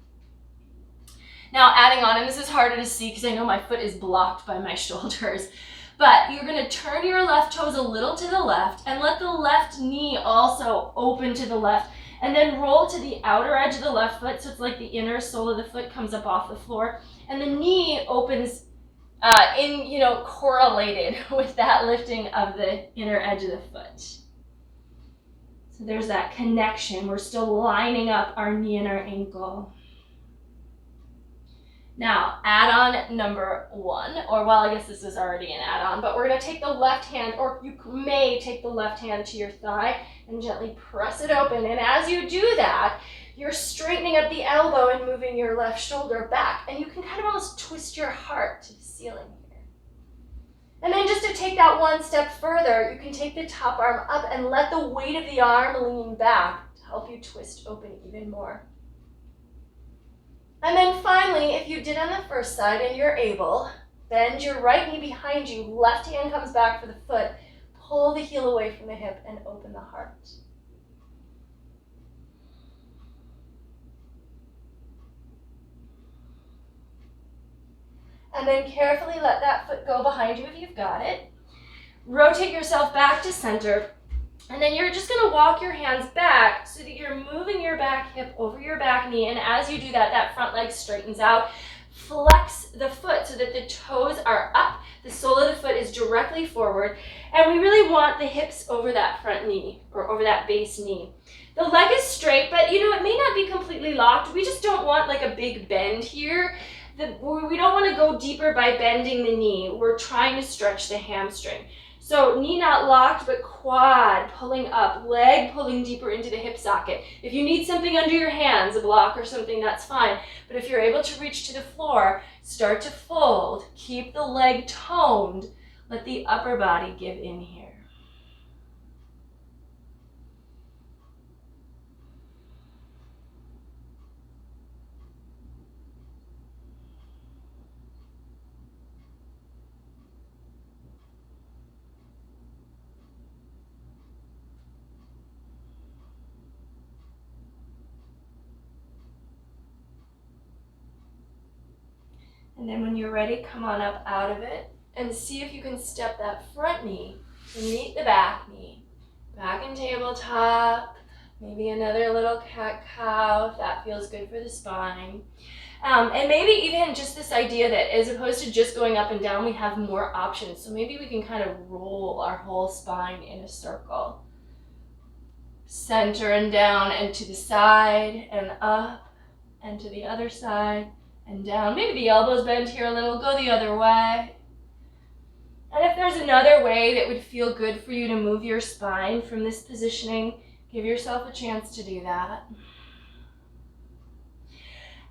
Speaker 2: Now, adding on, and this is harder to see because I know my foot is blocked by my shoulders, but you're gonna turn your left toes a little to the left and let the left knee also open to the left. And then roll to the outer edge of the left foot, so it's like the inner sole of the foot comes up off the floor, and the knee opens correlated with that lifting of the inner edge of the foot. So there's that connection. We're still lining up our knee and our ankle. Now, add-on number 1, or well, I guess this is already an add-on, but we're gonna take the left hand, or you may take the left hand to your thigh and gently press it open. And as you do that, you're straightening up the elbow and moving your left shoulder back. And you can kind of almost twist your heart to the ceiling here. And then just to take that one step further, you can take the top arm up and let the weight of the arm lean back to help you twist open even more. And then finally, if you did on the first side and you're able, bend your right knee behind you, left hand comes back for the foot, pull the heel away from the hip and open the heart. And then carefully let that foot go behind you if you've got it. Rotate yourself back to center. And then you're just gonna walk your hands back so that you're moving your back hip over your back knee. And as you do that, that front leg straightens out. Flex the foot so that the toes are up. The sole of the foot is directly forward. And we really want the hips over that front knee, or over that base knee. The leg is straight, but it may not be completely locked. We just don't want like a big bend here. We don't want to go deeper by bending the knee. We're trying to stretch the hamstring. So knee not locked, but quad pulling up, leg pulling deeper into the hip socket. If you need something under your hands, a block or something, that's fine. But if you're able to reach to the floor, start to fold. Keep the leg toned. Let the upper body give in here. And then when you're ready, come on up out of it and see if you can step that front knee to meet the back knee. Back in tabletop, maybe another little cat-cow if that feels good for the spine. And maybe even just this idea that as opposed to just going up and down, we have more options. So maybe we can kind of roll our whole spine in a circle. Center and down and to the side and up and to the other side. And down. Maybe the elbows bend here a little, go the other way. And if there's another way that would feel good for you to move your spine from this positioning, give yourself a chance to do that.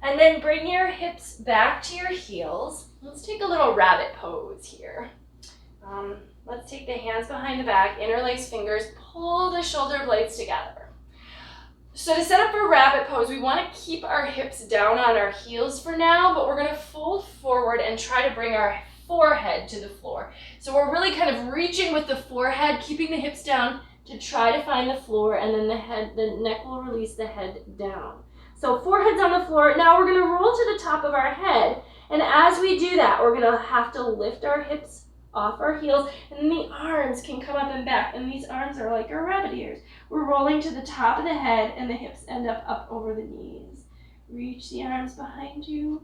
Speaker 2: And then bring your hips back to your heels. Let's take a little rabbit pose here. Let's take the hands behind the back, interlace fingers, pull the shoulder blades together. So to set up for rabbit pose, we want to keep our hips down on our heels for now, but we're going to fold forward and try to bring our forehead to the floor. So we're really kind of reaching with the forehead, keeping the hips down to try to find the floor, and then the neck will release the head down. So forehead's on the floor. Now we're going to roll to the top of our head, and as we do that, we're going to have to lift our hips off our heels, and then the arms can come up and back, and these arms are like our rabbit ears. We're rolling to the top of the head, and the hips end up over the knees. Reach the arms behind you.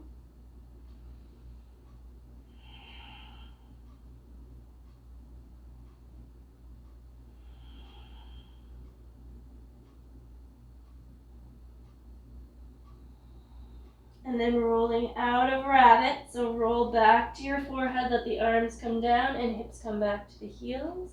Speaker 2: And then rolling out of rabbit, so roll back to your forehead, let the arms come down and hips come back to the heels.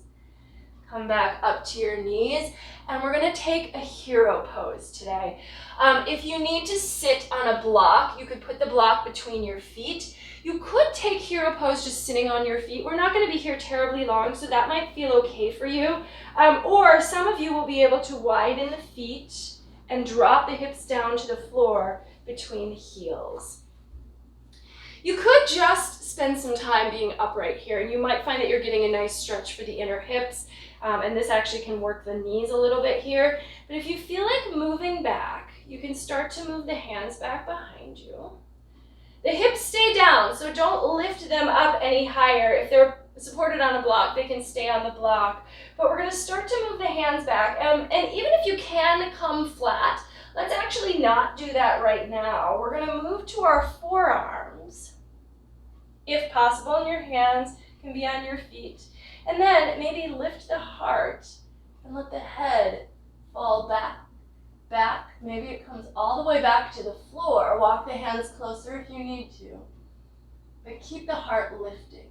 Speaker 2: Come back up to your knees, and we're gonna take a hero pose today. If you need to sit on a block, you could put the block between your feet. You could take hero pose just sitting on your feet. We're not gonna be here terribly long, so that might feel okay for you. Or some of you will be able to widen the feet and drop the hips down to the floor between the heels. You could just spend some time being upright here, and you might find that you're getting a nice stretch for the inner hips, and this actually can work the knees a little bit here. But if you feel like moving back, you can start to move the hands back behind you. The hips stay down, so don't lift them up any higher. If they're supported on a block, they can stay on the block. But we're going to start to move the hands back, and even if you can come flat, let's actually not do that right now. We're going to move to our forearms, if possible, and your hands can be on your feet. And then maybe lift the heart and let the head fall back. Maybe it comes all the way back to the floor. Walk the hands closer if you need to. But keep the heart lifting.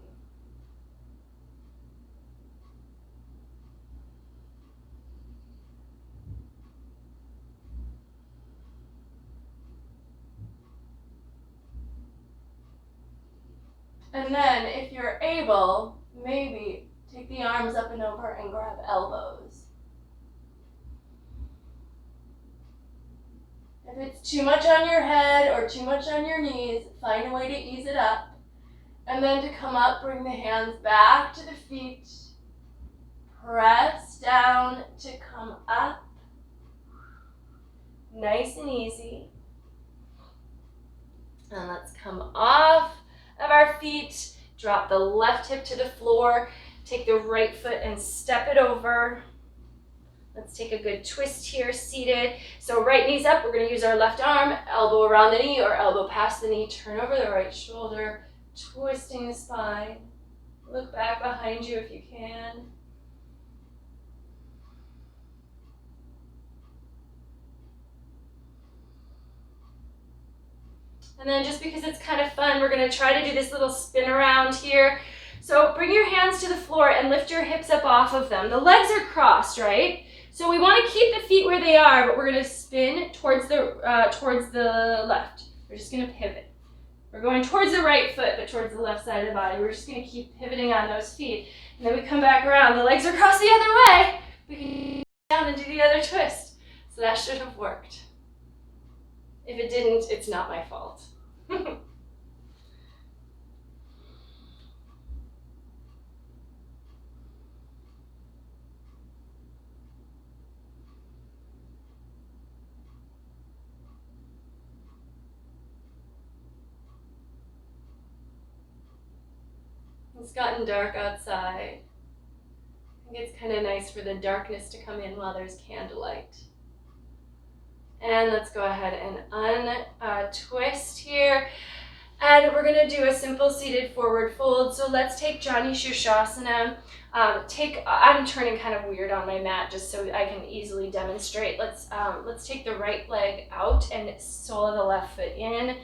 Speaker 2: And then, if you're able, maybe take the arms up and over and grab elbows. If it's too much on your head or too much on your knees, find a way to ease it up. And then to come up, bring the hands back to the feet. Press down to come up. Nice and easy. And let's come off of our feet, drop the left hip to the floor, take the right foot and step it over. Let's take a good twist here, seated. So right knee's up, we're gonna use our left arm, elbow around the knee or elbow past the knee, turn over the right shoulder, twisting the spine. Look back behind you if you can. And then just because it's kind of fun, we're going to try to do this little spin around here. So bring your hands to the floor and lift your hips up off of them. The legs are crossed, right? So we want to keep the feet where they are, but we're going to spin towards the left. We're just going to pivot. We're going towards the right foot, but towards the left side of the body. We're just going to keep pivoting on those feet. And then we come back around. The legs are crossed the other way. We can go down and do the other twist. So that should have worked. If it didn't, it's not my fault. It's gotten dark outside. I think it's kind of nice for the darkness to come in while there's candlelight. And let's go ahead and untwist here. And we're going to do a simple seated forward fold. So let's take Jani Shirshasana. I'm turning kind of weird on my mat just so I can easily demonstrate. Let's take the right leg out and sole of the left foot in.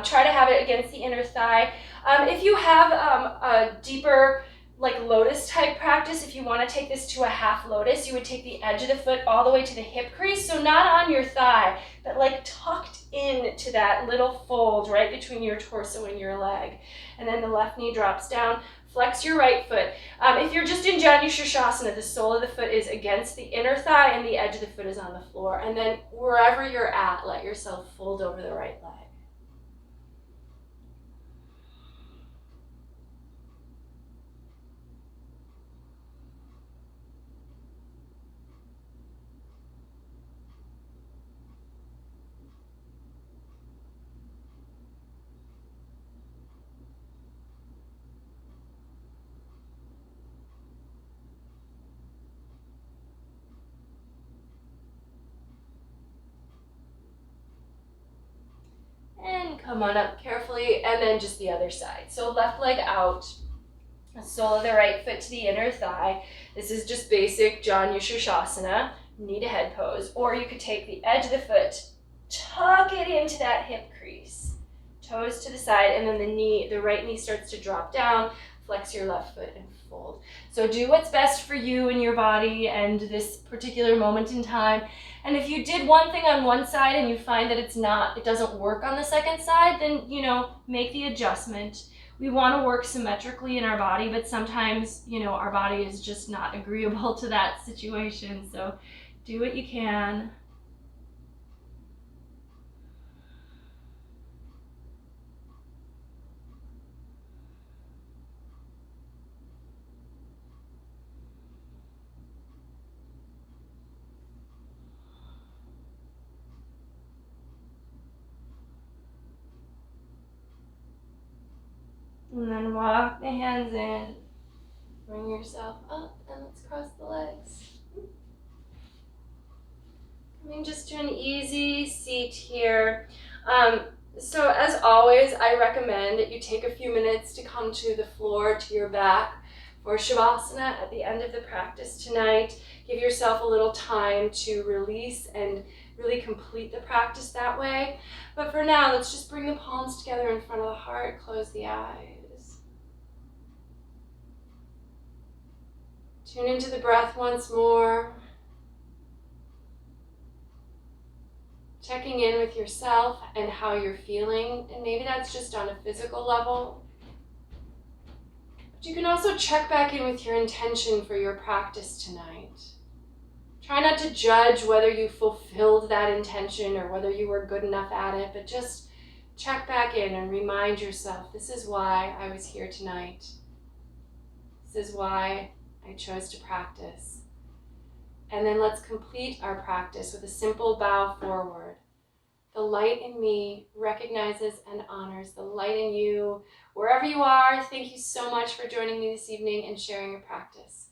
Speaker 2: Try to have it against the inner thigh. If you have a deeper like lotus type practice, if you want to take this to a half lotus, you would take the edge of the foot all the way to the hip crease, so not on your thigh, but like tucked into that little fold right between your torso and your leg. And then the left knee drops down. Flex your right foot. If you're just in Jani Shirshasana, the sole of the foot is against the inner thigh and the edge of the foot is on the floor. And then wherever you're at, let yourself fold over the right leg. Come on up carefully, and then just the other side. So left leg out, sole of the right foot to the inner thigh. This is just basic Janu-Shirshasana, knee to head pose. Or you could take the edge of the foot, tuck it into that hip crease, toes to the side, and then the right knee starts to drop down. Flex your left foot and fold. So do what's best for you and your body and this particular moment in time. And if you did one thing on one side and you find that it doesn't work on the second side, then, make the adjustment. We want to work symmetrically in our body, but sometimes, our body is just not agreeable to that situation. So do what you can. And then walk the hands in. Bring yourself up and let's cross the legs. Coming just to an easy seat here. So as always, I recommend that you take a few minutes to come to the floor, to your back for Shavasana at the end of the practice tonight. Give yourself a little time to release and really complete the practice that way. But for now, let's just bring the palms together in front of the heart, close the eyes. Tune into the breath once more. Checking in with yourself and how you're feeling, and maybe that's just on a physical level. But you can also check back in with your intention for your practice tonight. Try not to judge whether you fulfilled that intention or whether you were good enough at it, but just check back in and remind yourself, this is why I was here tonight. This is why I chose to practice. And then let's complete our practice with a simple bow forward. The light in me recognizes and honors the light in you. Wherever you are, thank you so much for joining me this evening and sharing your practice.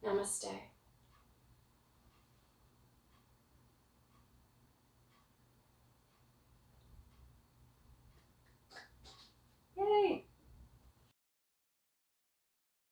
Speaker 2: Namaste.